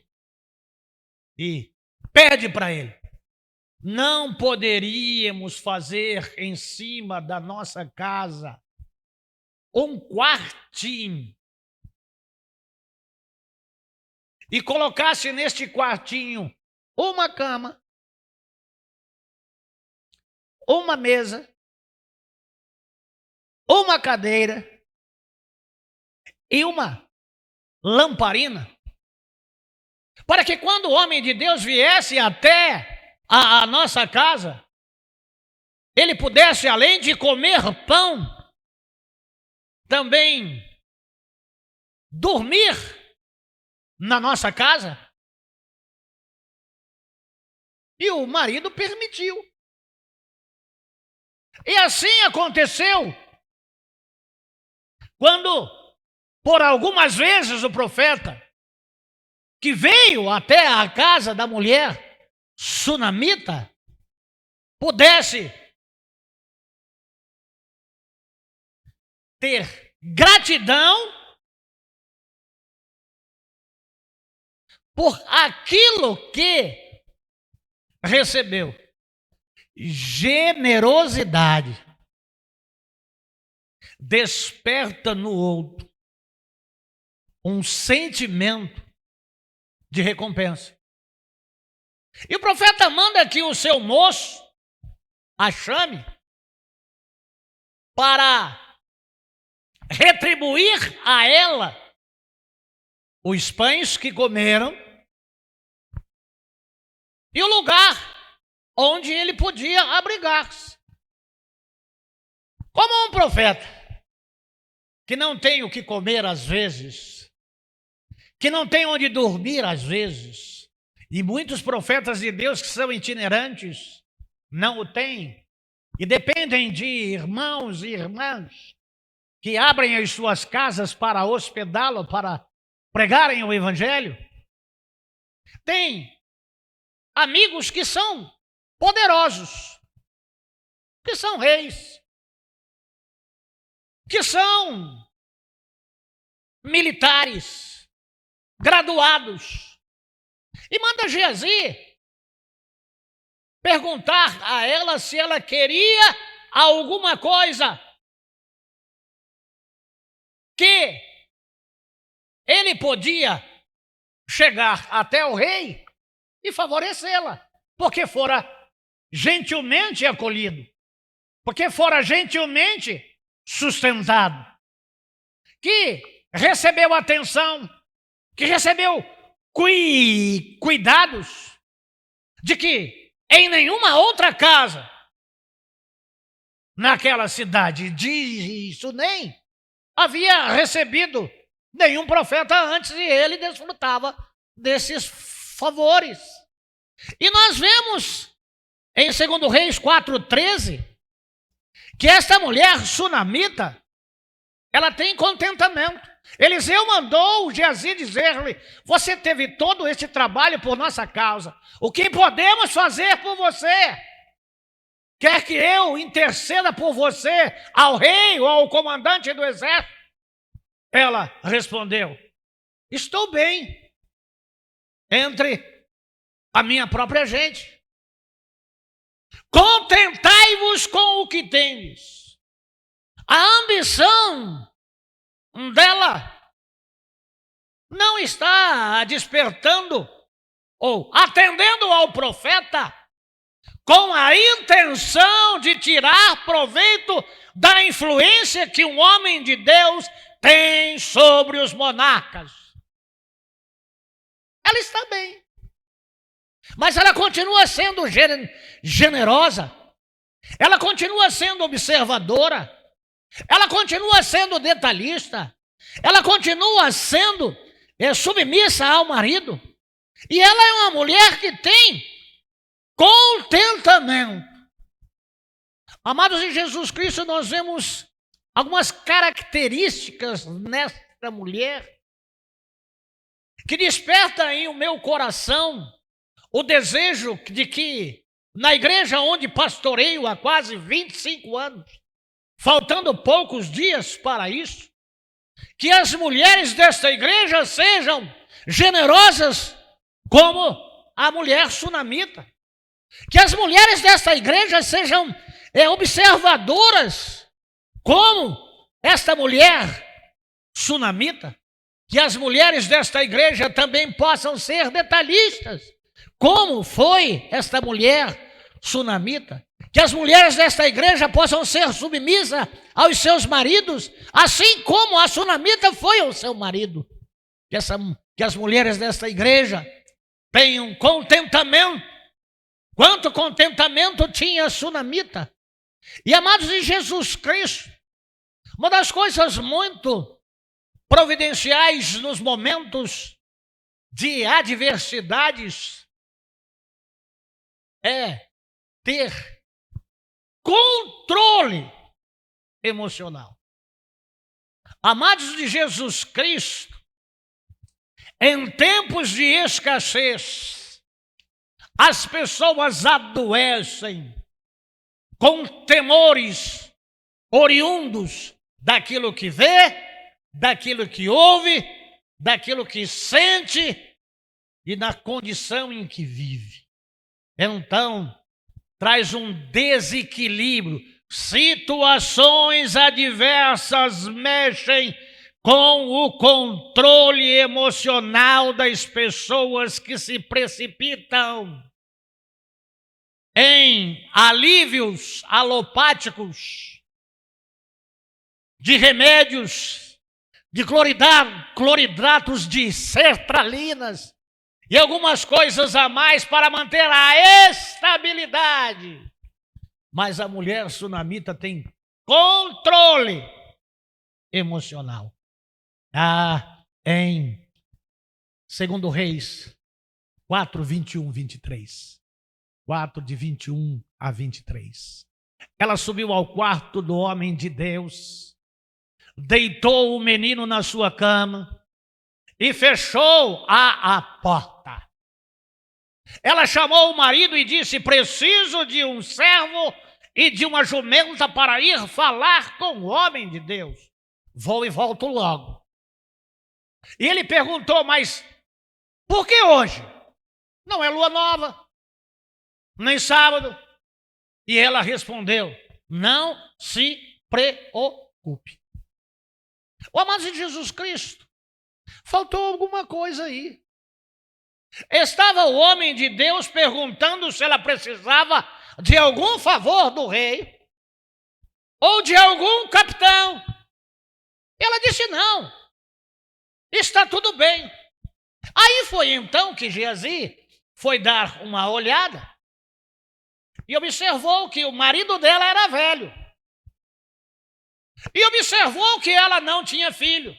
S1: e pede para ele: não poderíamos fazer em cima da nossa casa um quartinho e colocasse neste quartinho uma cama, uma mesa, uma cadeira e uma lamparina, para que quando o homem de Deus viesse até a nossa casa, ele pudesse, além de comer pão, também dormir na nossa casa. E o marido permitiu. E assim aconteceu quando por algumas vezes o profeta, que veio até a casa da mulher sunamita, pudesse ter gratidão por aquilo que recebeu. Generosidade desperta no outro um sentimento de recompensa. E o profeta manda que o seu moço a chame para retribuir a ela os pães que comeram e o lugar onde ele podia abrigar-se. Como um profeta que não tem o que comer às vezes, que não tem onde dormir às vezes, e muitos profetas de Deus que são itinerantes não o têm, e dependem de irmãos e irmãs que abrem as suas casas para hospedá-lo, para pregarem o evangelho. Tem amigos que são poderosos, que são reis, que são militares, graduados. E manda Geazi perguntar a ela se ela queria alguma coisa que ele podia chegar até o rei e favorecê-la, porque fora gentilmente acolhido, porque fora gentilmente sustentado, que recebeu atenção, que recebeu cuidados, de que em nenhuma outra casa naquela cidade de Sunem havia recebido nenhum profeta antes, e ele desfrutava desses favores. E nós vemos em 2 Reis 4:13 que esta mulher sunamita, ela tem contentamento. Eliseu mandou Geazi dizer-lhe: você teve todo este trabalho por nossa causa, o que podemos fazer por você? Quer que eu interceda por você ao rei ou ao comandante do exército? Ela respondeu: estou bem entre a minha própria gente. Contentai-vos com o que tendes. A ambição dela não está despertando ou atendendo ao profeta com a intenção de tirar proveito da influência que um homem de Deus tem sobre os monarcas. Ela está bem, mas ela continua sendo generosa, ela continua sendo observadora, ela continua sendo detalhista, ela continua sendo submissa ao marido, e ela é uma mulher que tem contentamento. Amados em Jesus Cristo, nós vemos algumas características nesta mulher que desperta em o meu coração o desejo de que na igreja onde pastoreio há quase 25 anos, faltando poucos dias para isso, que as mulheres desta igreja sejam generosas como a mulher sunamita, que as mulheres desta igreja sejam observadoras como esta mulher sunamita, que as mulheres desta igreja também possam ser detalhistas, como foi esta mulher sunamita, que as mulheres desta igreja possam ser submissas aos seus maridos, assim como a sunamita foi ao seu marido, que as mulheres desta igreja tenham contentamento. Quanto contentamento tinha a sunamita. E amados em Jesus Cristo, uma das coisas muito providenciais nos momentos de adversidades é ter controle emocional. Amados de Jesus Cristo, em tempos de escassez, as pessoas adoecem com temores oriundos daquilo que vê, daquilo que ouve, daquilo que sente e da condição em que vive. Então, traz um desequilíbrio. Situações adversas mexem com o controle emocional das pessoas que se precipitam em alívios alopáticos, de remédios, de cloridratos de sertralinas e algumas coisas a mais para manter a estabilidade. Mas a mulher sunamita tem controle emocional. Em 2 Reis 4, 21, 23. 4, de 21 a 23. Ela subiu ao quarto do homem de Deus, deitou o menino na sua cama e fechou a porta. Ela chamou o marido e disse: preciso de um servo e de uma jumenta para ir falar com o homem de Deus. Vou e volto logo. E ele perguntou: mas por que hoje? Não é lua nova, nem sábado. E ela respondeu: não se preocupe. O amado de Jesus Cristo, faltou alguma coisa aí. Estava o homem de Deus perguntando se ela precisava de algum favor do rei ou de algum capitão. Ela disse: não, está tudo bem. Aí foi então que Geazi foi dar uma olhada e observou que o marido dela era velho. E observou que ela não tinha filho.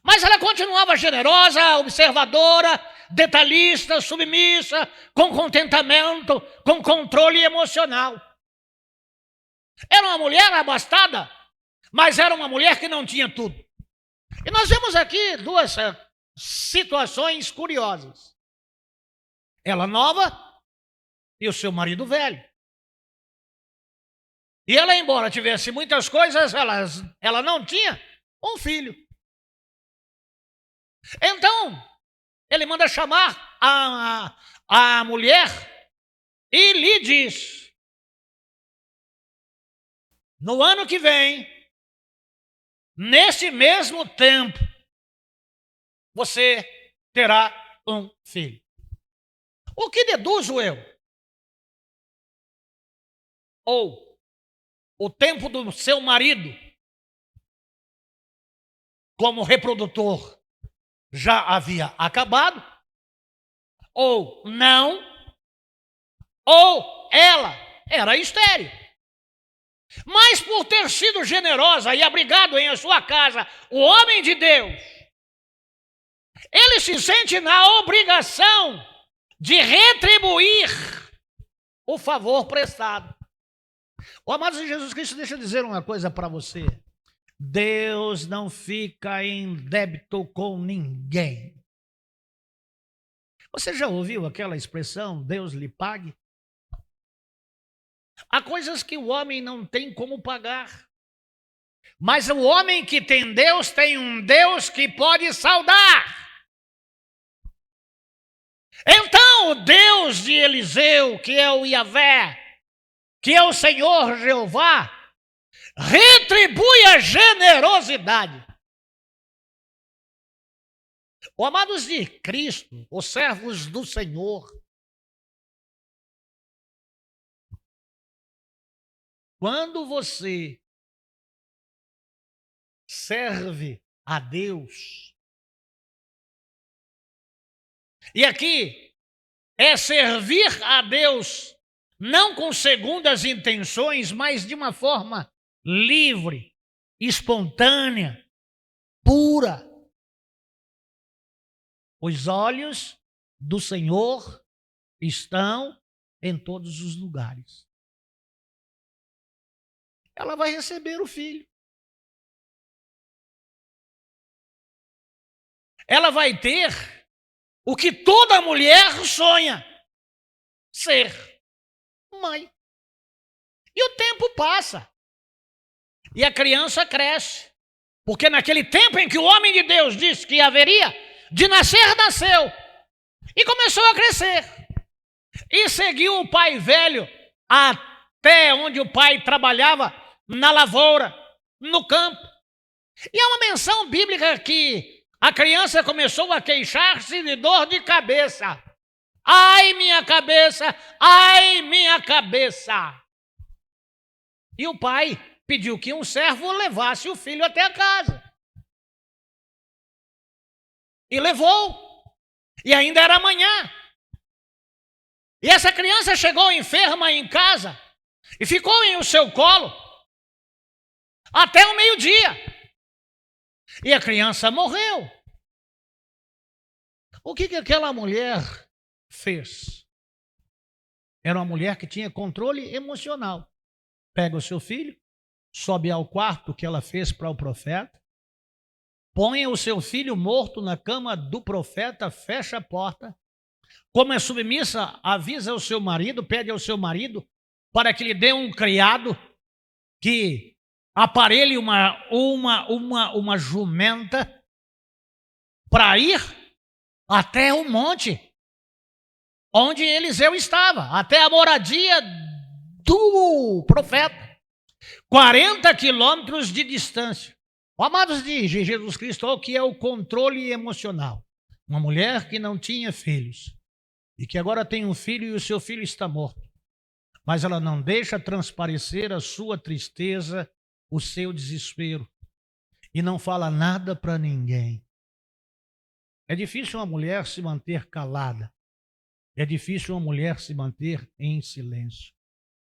S1: Mas ela continuava generosa, observadora, detalhista, submissa, com contentamento, com controle emocional. Era uma mulher abastada, mas era uma mulher que não tinha tudo. E nós vemos aqui duas situações curiosas. Ela nova e o seu marido velho. E ela, embora tivesse muitas coisas, ela não tinha um filho. Então, ele manda chamar a mulher e lhe diz: no ano que vem, neste mesmo tempo, você terá um filho. O que deduzo eu? Ou o tempo do seu marido como reprodutor já havia acabado, ou não, ou ela era estéril. Mas por ter sido generosa e abrigado em sua casa o homem de Deus, ele se sente na obrigação de retribuir o favor prestado. O amado de Jesus Cristo, deixa eu dizer uma coisa para você. Deus não fica em débito com ninguém. Você já ouviu aquela expressão, Deus lhe pague? Há coisas que o homem não tem como pagar. Mas o homem que tem um Deus que pode saldar. Então o Deus de Eliseu, que é o Yahvé, que é o Senhor Jeová, retribui a generosidade. Os amados de Cristo, os servos do Senhor, quando você serve a Deus, e aqui é servir a Deus não com segundas intenções, mas de uma forma livre, espontânea, pura. Os olhos do Senhor estão em todos os lugares. Ela vai receber o filho. ela vai ter o que toda mulher sonha: ser mãe. E o tempo passa. E a criança cresce. Porque naquele tempo em que o homem de Deus disse que haveria de nascer, nasceu. E começou a crescer. E seguiu o pai velho até onde o pai trabalhava, na lavoura, no campo. E há uma menção bíblica que a criança começou a queixar-se de dor de cabeça. Ai, minha cabeça! Ai, minha cabeça! E o pai pediu que um servo levasse o filho até a casa. E levou. E ainda era manhã. E essa criança chegou enferma em casa e ficou em o seu colo até o meio-dia. E a criança morreu. O que aquela mulher fez? Era uma mulher que tinha controle emocional. Pega o seu filho, sobe ao quarto que ela fez para o profeta, põe o seu filho morto na cama do profeta, fecha a porta. Como é submissa, avisa o seu marido, pede ao seu marido para que lhe dê um criado que aparelhe uma jumenta para ir até o monte onde Eliseu estava, até a moradia do profeta. 40 quilômetros de distância. Amados de Jesus Cristo, o que é o controle emocional? Uma mulher que não tinha filhos e que agora tem um filho e o seu filho está morto. Mas ela não deixa transparecer a sua tristeza, o seu desespero. E não fala nada para ninguém. É difícil uma mulher se manter calada. É difícil uma mulher se manter em silêncio.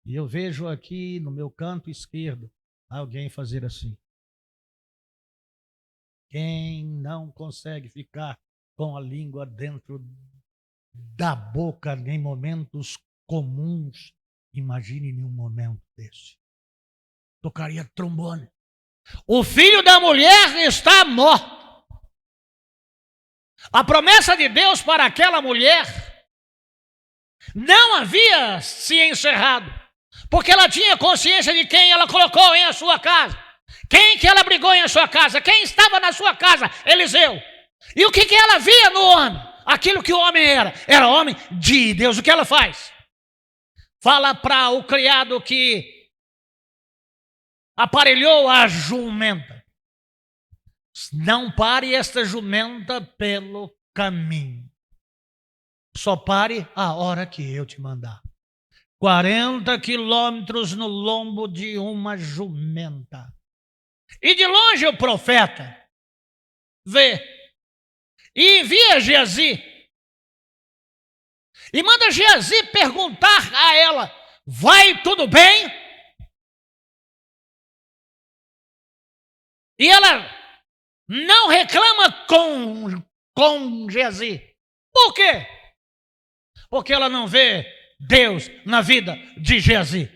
S1: E eu vejo aqui no meu canto esquerdo alguém fazer assim. Quem não consegue ficar com a língua dentro da boca em momentos comuns, imagine em um momento desse. Tocaria trombone. O filho da mulher está morto. A promessa de Deus para aquela mulher não havia se encerrado, porque ela tinha consciência de quem ela colocou em a sua casa. Quem que ela brigou em sua casa? Quem estava na sua casa? Eliseu. E o que ela via no homem? Aquilo que o homem era. Era homem de Deus. O que ela faz? Fala para o criado que aparelhou a jumenta: não pare esta jumenta pelo caminho. Só pare a hora que eu te mandar. 40 quilômetros no lombo de uma jumenta. E de longe o profeta vê e envia Geazi. E manda Geazi perguntar a ela: vai tudo bem? E ela não reclama com Geazi. Por quê? Porque ela não vê Deus na vida de Geazi.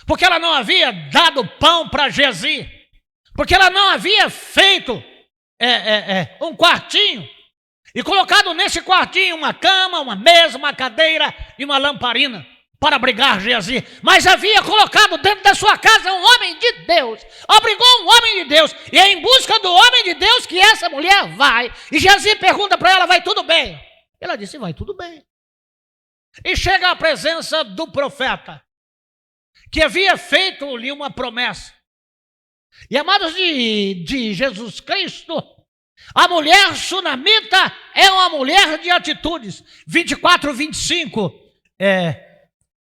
S1: Porque ela não havia dado pão para Geazi. Porque ela não havia feito um quartinho e colocado nesse quartinho uma cama, uma mesa, uma cadeira e uma lamparina para abrigar Geazi. Mas havia colocado dentro da sua casa um homem de Deus. Abrigou um homem de Deus. E é em busca do homem de Deus que essa mulher vai. E Geazi pergunta para ela: vai tudo bem? Ela disse: vai tudo bem. E chega à presença do profeta, que havia feito-lhe uma promessa. E amados de Jesus Cristo, a mulher sunamita é uma mulher de atitudes. 24, 25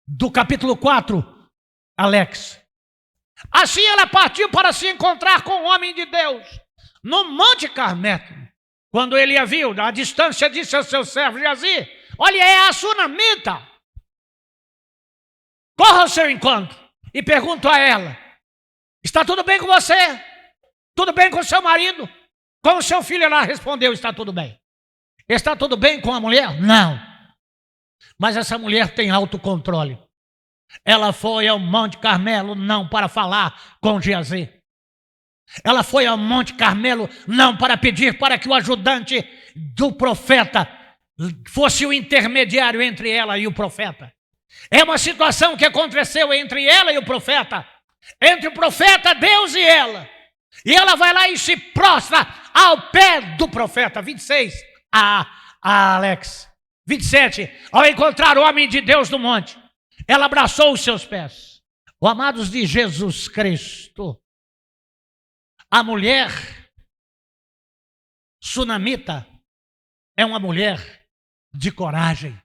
S1: do capítulo 4, Alex. Assim ela partiu para se encontrar com o homem de Deus no Monte Carmelo. Quando ele a viu, à distância, disse ao seu servo Geazi: olha, é a sunamita. Corra ao seu encontro e pergunta a ela: está tudo bem com você? Tudo bem com o seu marido? Com o seu filho? Ela respondeu: está tudo bem. Está tudo bem com a mulher? Não. Mas essa mulher tem autocontrole. Ela foi ao Monte Carmelo não para falar com Geazi. Ela foi ao Monte Carmelo não para pedir para que o ajudante do profeta fosse o intermediário entre ela e o profeta. É uma situação que aconteceu entre ela e o profeta, entre o profeta, Deus e ela. E ela vai lá e se prostra ao pé do profeta. 26, Alex. 27, ao encontrar o homem de Deus no monte, ela abraçou os seus pés. O amados de Jesus Cristo, a mulher sunamita é uma mulher de coragem.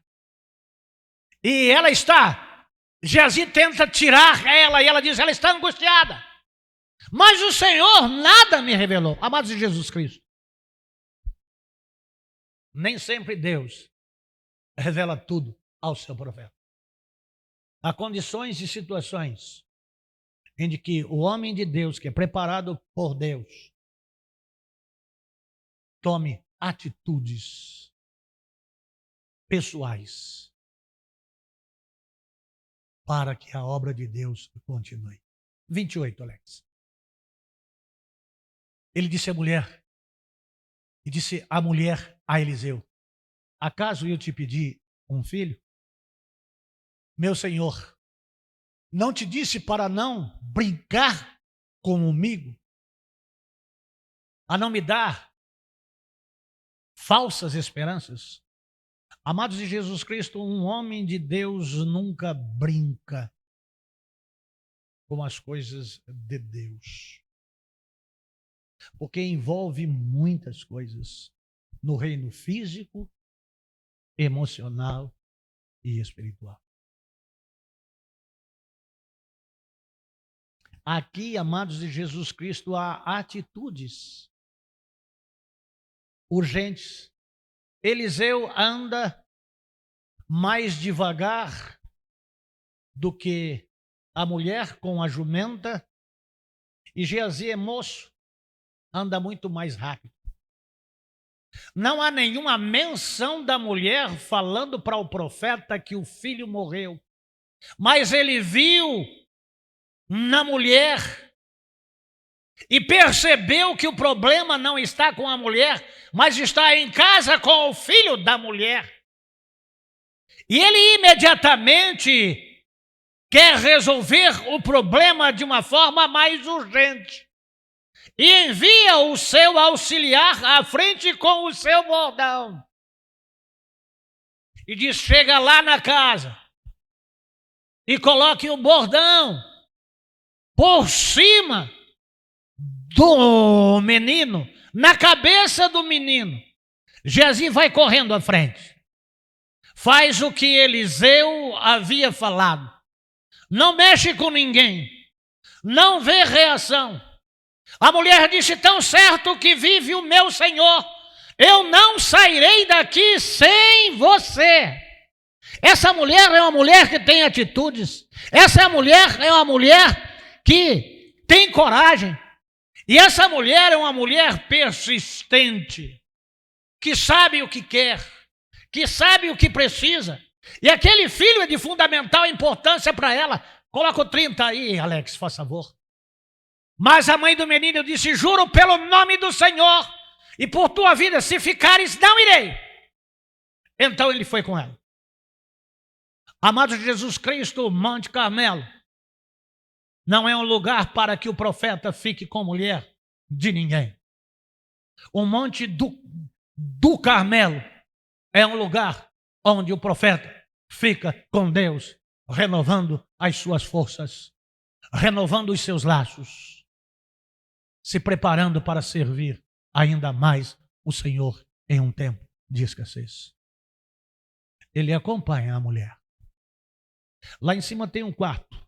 S1: E ela está, Geazi tenta tirar ela, e ela diz, ela está angustiada. Mas o Senhor nada me revelou. Amados de Jesus Cristo, nem sempre Deus revela tudo ao seu profeta. Há condições e situações em que o homem de Deus, que é preparado por Deus, tome atitudes pessoais para que a obra de Deus continue. 28, Alex. Ele disse a mulher a Eliseu, acaso eu te pedi um filho? Meu senhor, não te disse para não brincar comigo, a não me dar falsas esperanças? Amados de Jesus Cristo, um homem de Deus nunca brinca com as coisas de Deus, porque envolve muitas coisas no reino físico, emocional e espiritual. Aqui, amados de Jesus Cristo, há atitudes urgentes. Eliseu anda mais devagar do que a mulher com a jumenta, e Geazi é moço, anda muito mais rápido. Não há nenhuma menção da mulher falando para o profeta que o filho morreu, mas ele viu na mulher e percebeu que o problema não está com a mulher, mas está em casa com o filho da mulher. E ele imediatamente quer resolver o problema de uma forma mais urgente e envia o seu auxiliar à frente com o seu bordão e diz, chega lá na casa e coloque o bordão por cima do menino, na cabeça do menino. Geazi vai correndo à frente, faz o que Eliseu havia falado, não mexe com ninguém, não vê reação. A mulher disse, tão certo que vive o meu Senhor, eu não sairei daqui sem você. Essa mulher é uma mulher que tem atitudes, essa mulher é uma mulher que tem coragem, e essa mulher é uma mulher persistente, que sabe o que quer, que sabe o que precisa, e aquele filho é de fundamental importância para ela. Coloca o 30 aí, Alex, faz favor. Mas a mãe do menino disse, juro pelo nome do Senhor e por tua vida, se ficares, não irei. Então ele foi com ela. Amados de Jesus Cristo, o Monte Carmelo não é um lugar para que o profeta fique com mulher de ninguém. O Monte do Carmelo é um lugar onde o profeta fica com Deus, renovando as suas forças, renovando os seus laços, se preparando para servir ainda mais o Senhor em um tempo de escassez. Ele acompanha a mulher. Lá em cima tem um quarto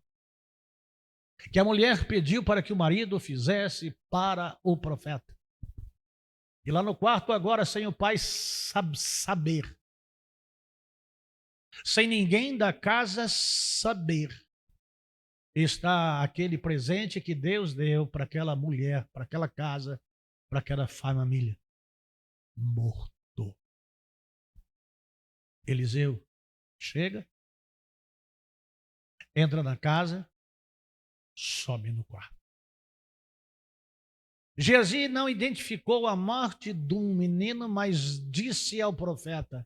S1: que a mulher pediu para que o marido fizesse para o profeta. E lá no quarto agora, sem o pai saber, sem ninguém da casa saber, está aquele presente que Deus deu para aquela mulher, para aquela casa, para aquela família, morto. Eliseu chega, entra na casa, sobe no quarto. Geazi não identificou a morte de um menino, mas disse ao profeta: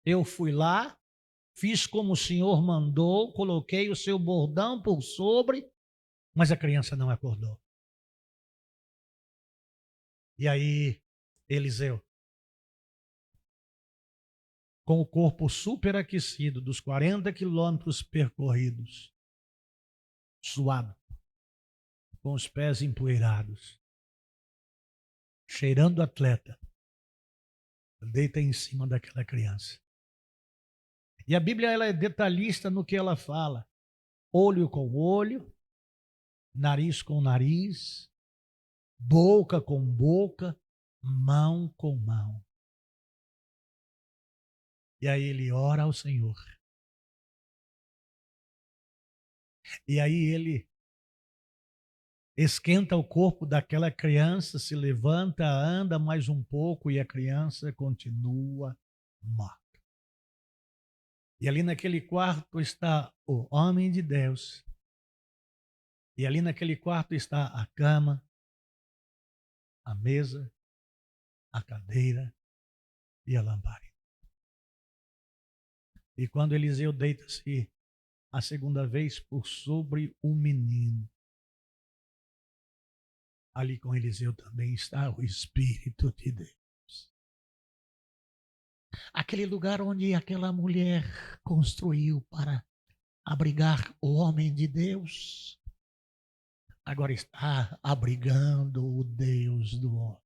S1: eu fui lá, fiz como o Senhor mandou, coloquei o seu bordão por sobre, mas a criança não acordou. E aí, Eliseu, com o corpo superaquecido dos 40 quilômetros percorridos, suado, com os pés empoeirados, cheirando atleta, deita em cima daquela criança. E a Bíblia ela é detalhista no que ela fala. Olho com olho, nariz com nariz, boca com boca, mão com mão. E aí ele ora ao Senhor. E aí ele esquenta o corpo daquela criança, se levanta, anda mais um pouco e a criança continua morta. E ali naquele quarto está o homem de Deus. E ali naquele quarto está a cama, a mesa, a cadeira e a lamparina. E quando Eliseu deita-se a segunda vez por sobre o menino, ali com Eliseu também está o Espírito de Deus. Aquele lugar onde aquela mulher construiu para abrigar o homem de Deus, agora está abrigando o Deus do homem.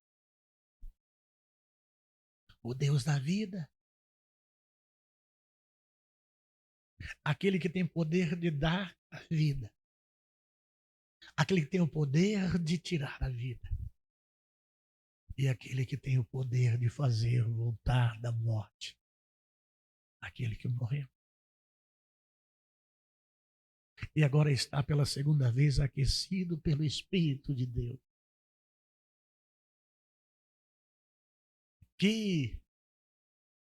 S1: O Deus da vida. Aquele que tem poder de dar a vida. Aquele que tem o poder de tirar a vida. E aquele que tem o poder de fazer voltar da morte aquele que morreu. E agora está pela segunda vez aquecido pelo Espírito de Deus. Que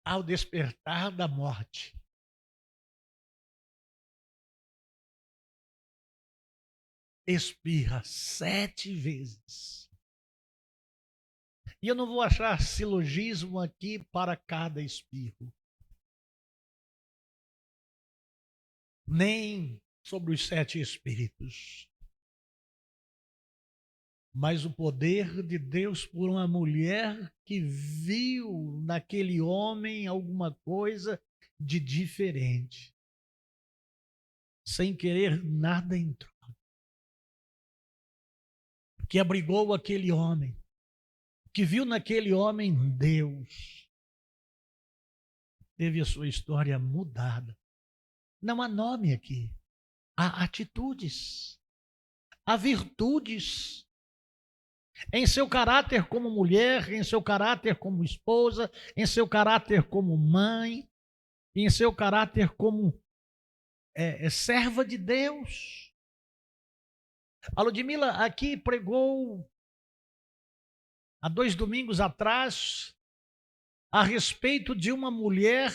S1: ao despertar da morte, espirra 7 vezes. E eu não vou achar silogismo aqui para cada espirro. Nem sobre os 7 espíritos. Mas o poder de Deus por uma mulher que viu naquele homem alguma coisa de diferente. Sem querer nada entrou. Que abrigou aquele homem. Que viu naquele homem Deus. Teve a sua história mudada. Não há nome aqui. Há atitudes. Há virtudes. Em seu caráter como mulher, em seu caráter como esposa, em seu caráter como mãe, em seu caráter como serva de Deus. A Ludmila aqui pregou há 2 domingos atrás a respeito de uma mulher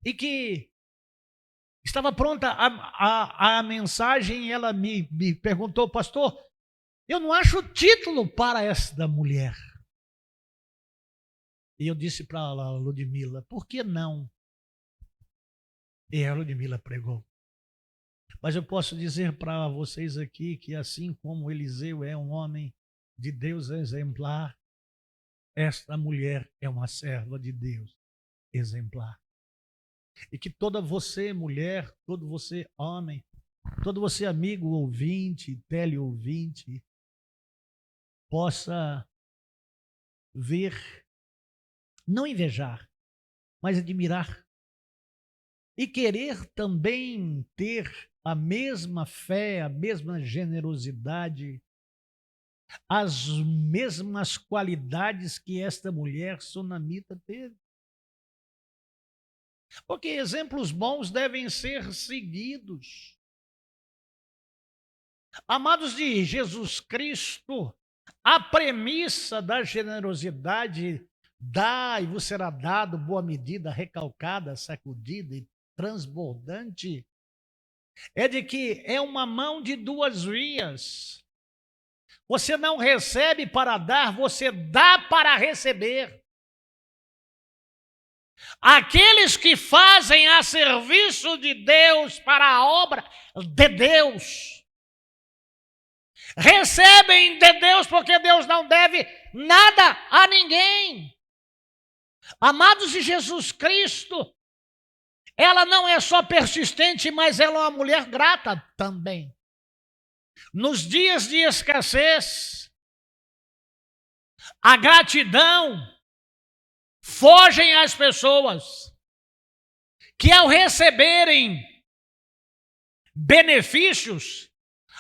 S1: e que estava pronta a mensagem e ela me perguntou, pastor, eu não acho título para esta mulher. E eu disse para a Ludmila, por que não? E a Ludmila pregou. Mas eu posso dizer para vocês aqui que assim como Eliseu é um homem de Deus exemplar, esta mulher é uma serva de Deus exemplar. E que toda você mulher, todo você homem, todo você amigo ouvinte, teleouvinte, possa ver, não invejar, mas admirar. E querer também ter a mesma fé, a mesma generosidade, as mesmas qualidades que esta mulher sunamita teve. Porque exemplos bons devem ser seguidos. Amados de Jesus Cristo, a premissa da generosidade, dá e vos será dado boa medida, recalcada, sacudida e transbordante, é de que é uma mão de 2 vias. Você não recebe para dar, você dá para receber. Aqueles que fazem a serviço de Deus para a obra de Deus, recebem de Deus porque Deus não deve nada a ninguém. Amados de Jesus Cristo, ela não é só persistente, mas ela é uma mulher grata também. Nos dias de escassez, a gratidão fogem às pessoas que, ao receberem benefícios,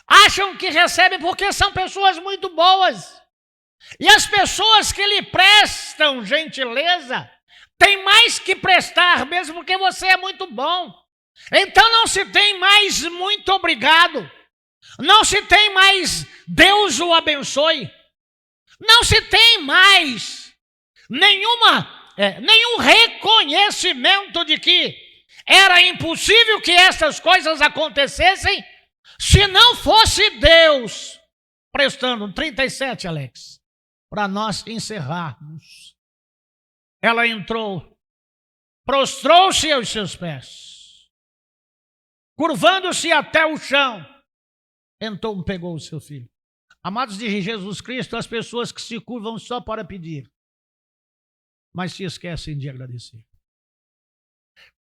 S1: acham que recebem porque são pessoas muito boas. E as pessoas que lhe prestam gentileza têm mais que prestar, mesmo porque você é muito bom. Então não se tem mais muito obrigado. Não se tem mais Deus o abençoe. Não se tem mais nenhum reconhecimento de que era impossível que essas coisas acontecessem se não fosse Deus prestando. 37, Alex, para nós encerrarmos. Ela entrou, prostrou-se aos seus pés, curvando-se até o chão, então pegou o seu filho. Amados de Jesus Cristo, as pessoas que se curvam só para pedir, mas se esquecem de agradecer.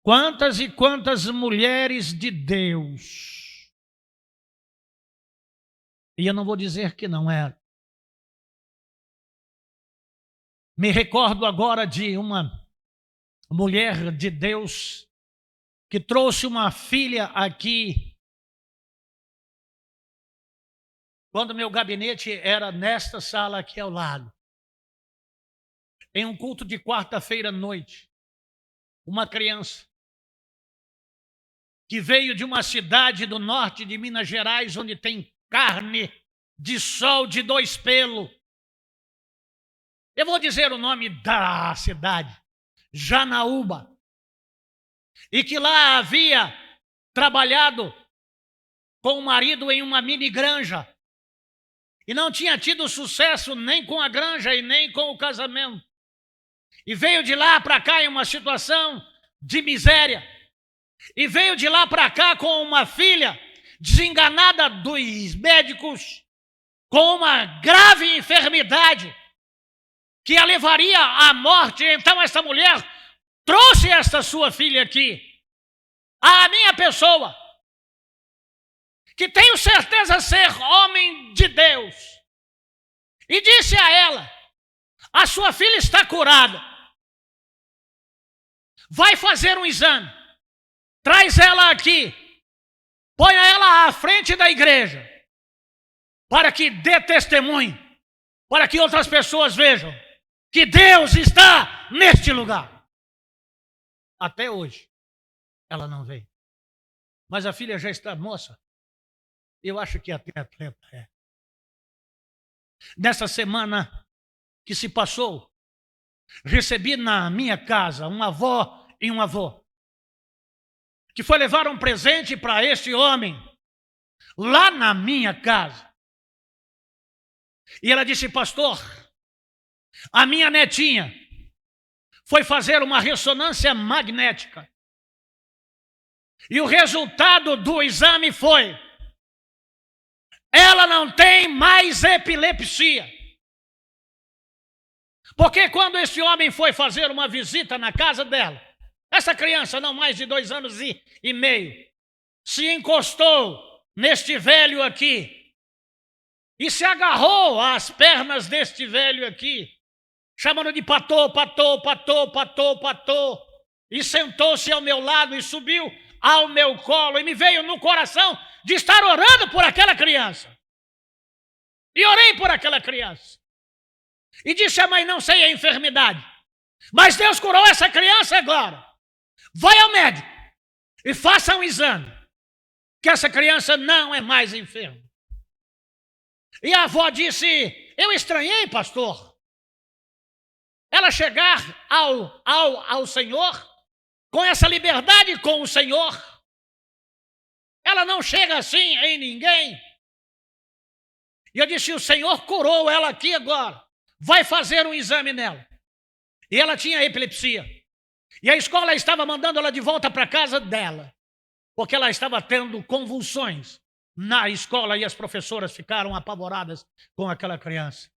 S1: Quantas e quantas mulheres de Deus, e eu não vou dizer que não eram. Me recordo agora de uma mulher de Deus que trouxe uma filha aqui, quando meu gabinete era nesta sala aqui ao lado. Em um culto de quarta-feira à noite, uma criança que veio de uma cidade do norte de Minas Gerais, onde tem carne de sol de 2 pelos. Eu vou dizer o nome da cidade, Janaúba. E que lá havia trabalhado com o marido em uma mini granja. E não tinha tido sucesso nem com a granja e nem com o casamento. E veio de lá para cá em uma situação de miséria. E veio de lá para cá com uma filha desenganada dos médicos, com uma grave enfermidade que a levaria à morte. Então essa mulher trouxe esta sua filha aqui, a minha pessoa, que tenho certeza ser homem de Deus, e disse a ela: a sua filha está curada, vai fazer um exame, traz ela aqui, põe ela à frente da igreja, para que dê testemunho, para que outras pessoas vejam que Deus está neste lugar. Até hoje, ela não veio. Mas a filha já está moça. Eu acho que até atleta é. Nessa semana que se passou, recebi na minha casa uma avó e um avô, que foi levar um presente para este homem, lá na minha casa. E ela disse: pastor, a minha netinha foi fazer uma ressonância magnética. E o resultado do exame foi: ela não tem mais epilepsia. Porque quando esse homem foi fazer uma visita na casa dela, essa criança, não mais de 2 anos e meio, se encostou neste velho aqui e se agarrou às pernas deste velho aqui, chamando de patô, patô, patô, patô, patô, e sentou-se ao meu lado e subiu ao meu colo, e me veio no coração de estar orando por aquela criança. E orei por aquela criança. E disse à mãe: não sei a enfermidade, mas Deus curou essa criança agora. Vai ao médico e faça um exame, que essa criança não é mais enferma. E a avó disse: eu estranhei, pastor, ela chegar ao Senhor com essa liberdade com o Senhor. Ela não chega assim em ninguém. E eu disse, o Senhor curou ela aqui agora. Vai fazer um exame nela. E ela tinha epilepsia. E a escola estava mandando ela de volta para casa dela, porque ela estava tendo convulsões na escola e as professoras ficaram apavoradas com aquela criança.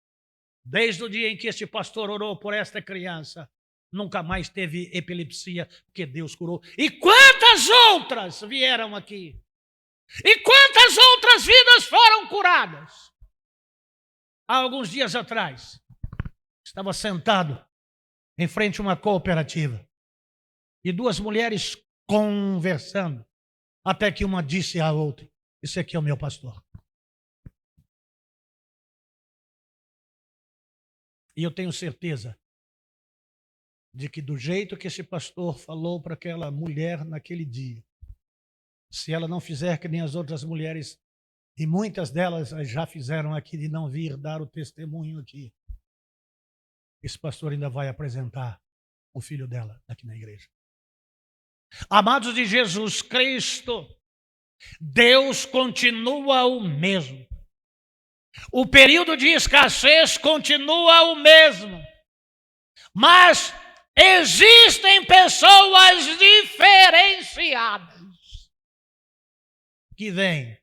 S1: Desde o dia em que este pastor orou por esta criança, nunca mais teve epilepsia, porque Deus curou. E quantas outras vieram aqui? E quantas outras vidas foram curadas? Há alguns dias atrás, estava sentado em frente a uma cooperativa e duas mulheres conversando, até que uma disse à outra, esse aqui é o meu pastor. E eu tenho certeza de que do jeito que esse pastor falou para aquela mulher naquele dia, se ela não fizer que nem as outras mulheres, e muitas delas já fizeram aqui de não vir dar o testemunho aqui, esse pastor ainda vai apresentar o filho dela aqui na igreja. Amados de Jesus Cristo, Deus continua o mesmo. O período de escassez continua o mesmo. Mas existem pessoas diferenciadas que veem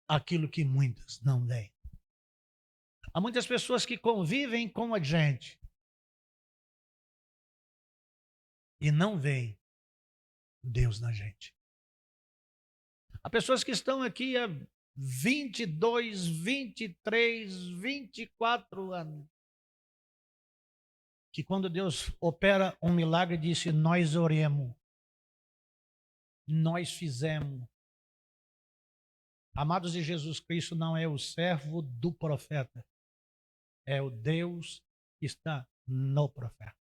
S1: aquilo que muitas não veem. Há muitas pessoas que convivem com a gente e não veem Deus na gente. Há pessoas que estão aqui há 22, 23, 24 anos, que quando Deus opera um milagre, disse, nós oremos, nós fizemos. Amados de Jesus Cristo, não é o servo do profeta, é o Deus que está no profeta.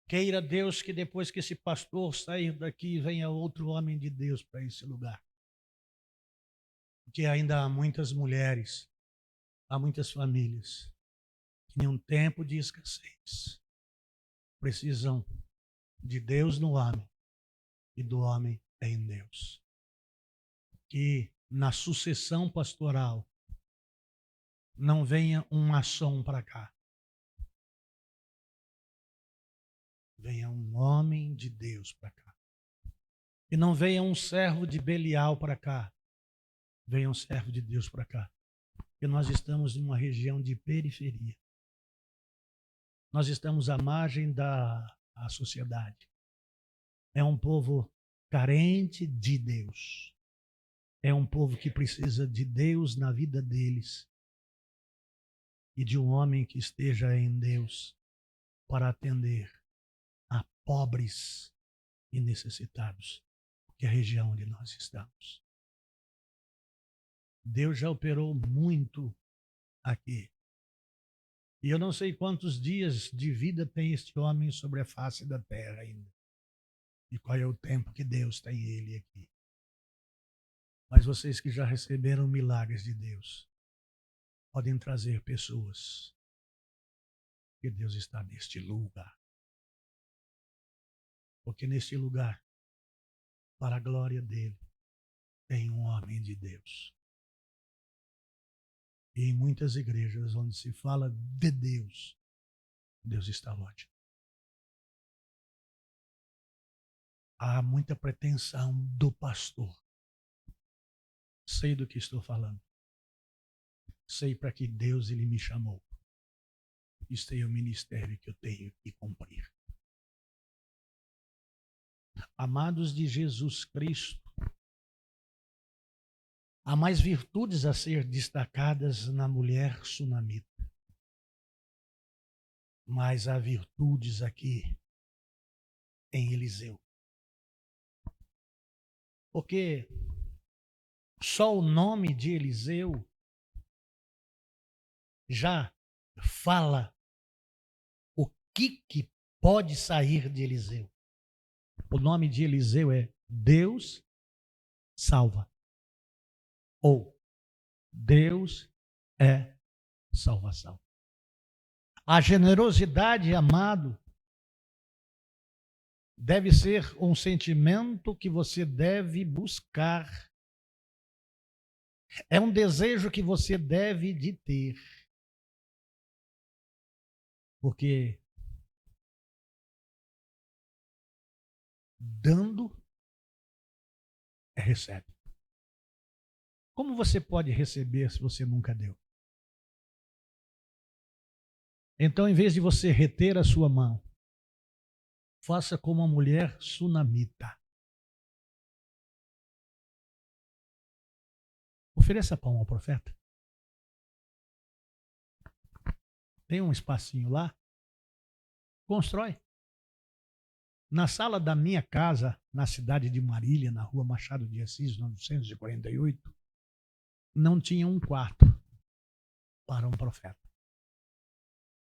S1: Queira Deus que depois que esse pastor sair daqui, venha outro homem de Deus para esse lugar. Porque ainda há muitas mulheres, há muitas famílias que em um tempo de escassez precisam de Deus no homem e do homem em Deus. Que na sucessão pastoral não venha um maçom para cá. Venha um homem de Deus para cá. E não venha um servo de Belial para cá. Venha um servo de Deus para cá. Porque nós estamos em uma região de periferia. Nós estamos à margem da sociedade. É um povo carente de Deus. É um povo que precisa de Deus na vida deles. E de um homem que esteja em Deus para atender a pobres e necessitados, que é a região onde nós estamos. Deus já operou muito aqui. E eu não sei quantos dias de vida tem este homem sobre a face da terra ainda. E qual é o tempo que Deus tem ele aqui. Mas vocês que já receberam milagres de Deus, podem trazer pessoas, porque Deus está neste lugar. Porque neste lugar, para a glória dele, tem um homem de Deus. E em muitas igrejas onde se fala de Deus, Deus está longe. Há muita pretensão do pastor. Sei do que estou falando. Sei para que Deus ele me chamou. Isso é o ministério que eu tenho que cumprir. Amados de Jesus Cristo, há mais virtudes a ser destacadas na mulher sunamita. Mas há virtudes aqui em Eliseu. Porque só o nome de Eliseu já fala o que pode sair de Eliseu. O nome de Eliseu é Deus salva. Ou Deus é salvação. A generosidade, amado, deve ser um sentimento que você deve buscar É um desejo que você deve de ter. Porque dando recebe. Como você pode receber se você nunca deu? Então, em vez de você reter a sua mão, faça como a mulher sunamita. Ofereça pão ao profeta. Tem um espacinho lá. Constrói. Na sala da minha casa, na cidade de Marília, na rua Machado de Assis, 948, não tinha um quarto para um profeta.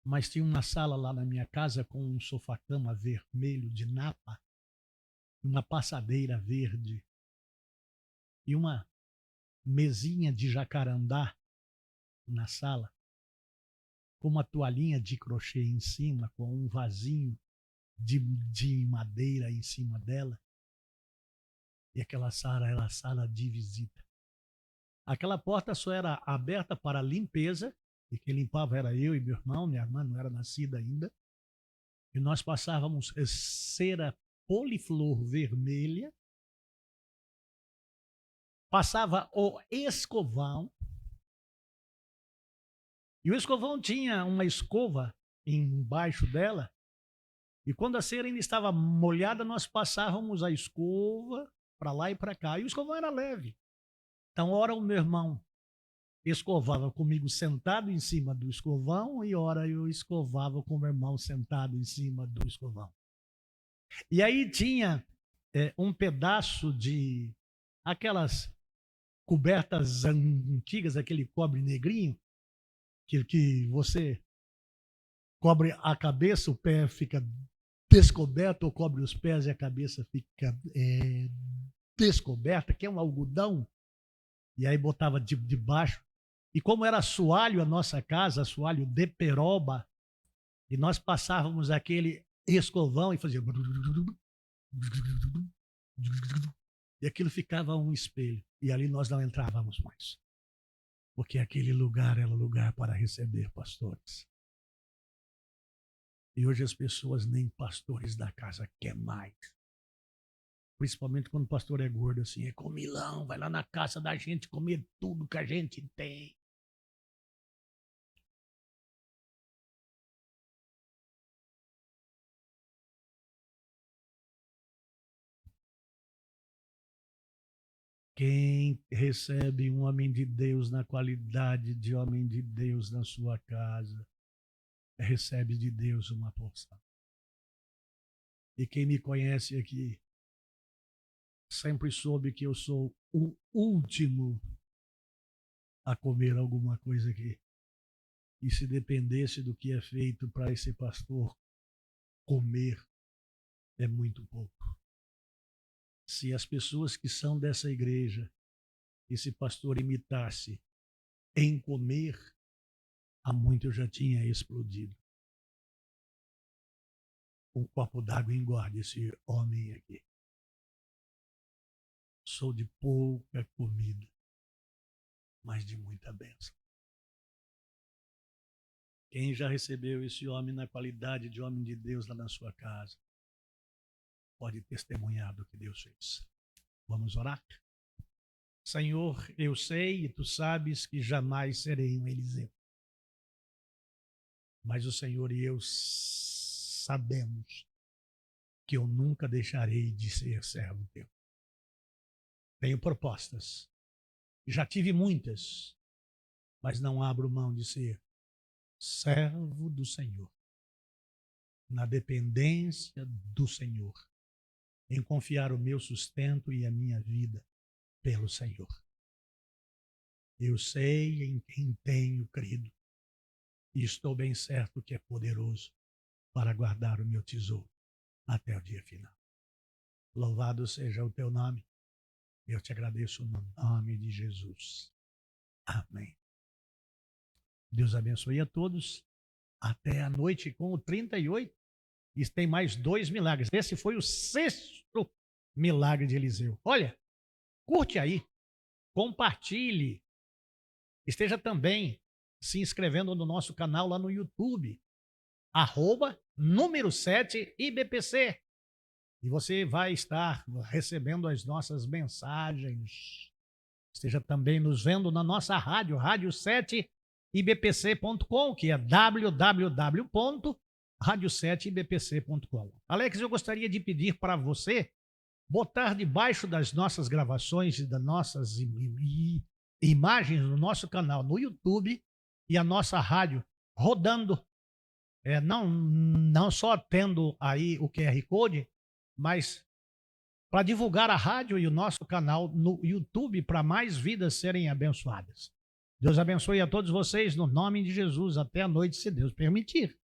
S1: Mas tinha uma sala lá na minha casa com um sofá-cama vermelho de napa, uma passadeira verde e uma mesinha de jacarandá na sala, com uma toalhinha de crochê em cima, com um vasinho de madeira em cima dela. E aquela sala era a sala de visita. Aquela porta só era aberta para limpeza, e quem limpava era eu e meu irmão, minha irmã não era nascida ainda. E nós passávamos cera poliflor vermelha, passava o escovão, e o escovão tinha uma escova embaixo dela, e quando a cera ainda estava molhada, nós passávamos a escova para lá e para cá, e o escovão era leve. Então, ora o meu irmão escovava comigo sentado em cima do escovão, e ora eu escovava com o meu irmão sentado em cima do escovão. E aí tinha um pedaço de aquelas cobertas antigas, aquele cobre negrinho, que você cobre a cabeça, o pé fica descoberto, ou cobre os pés e a cabeça fica descoberta, que é um algodão, e aí botava de baixo. E como era assoalho a nossa casa, assoalho de peroba, e nós passávamos aquele escovão e fazia... E aquilo ficava um espelho. E ali nós não entrávamos mais. Porque aquele lugar era lugar para receber pastores. E hoje as pessoas nem pastores da casa querem mais. Principalmente quando o pastor é gordo assim, é comilão, vai lá na casa da gente comer tudo que a gente tem. Quem recebe um homem de Deus na qualidade de homem de Deus na sua casa, recebe de Deus uma porção. E quem me conhece aqui, sempre soube que eu sou o último a comer alguma coisa aqui. E se dependesse do que é feito para esse pastor comer, é muito pouco. Se as pessoas que são dessa igreja, esse pastor imitasse em comer, há muito eu já tinha explodido. Um copo d'água engorde esse homem aqui. Sou de pouca comida, mas de muita bênção. Quem já recebeu esse homem na qualidade de homem de Deus lá na sua casa, pode testemunhar do que Deus fez. Vamos orar? Senhor, eu sei e tu sabes que jamais serei um Eliseu. Mas o Senhor e eu sabemos que eu nunca deixarei de ser servo teu. Tenho propostas. Já tive muitas, mas não abro mão de ser servo do Senhor. Na dependência do Senhor. Em confiar o meu sustento e a minha vida pelo Senhor. Eu sei em quem tenho crido e estou bem certo que é poderoso para guardar o meu tesouro até o dia final. Louvado seja o teu nome. Eu te agradeço no nome de Jesus. Amém. Deus abençoe a todos. Até a noite com o 38. E tem mais 2 milagres. Esse foi o 6º milagre de Eliseu. Olha, curte aí, compartilhe. esteja também se inscrevendo no nosso canal lá no YouTube, número 7 IBPC. E você vai estar recebendo as nossas mensagens. Esteja também nos vendo na nossa rádio, rádio7ibpc.com, que é www.radio7ibpc.com. Alex, eu gostaria de pedir para você botar debaixo das nossas gravações e das nossas imagens no nosso canal no YouTube e a nossa rádio rodando, não só tendo aí o QR Code, mas para divulgar a rádio e o nosso canal no YouTube para mais vidas serem abençoadas. Deus abençoe a todos vocês no nome de Jesus até a noite, se Deus permitir.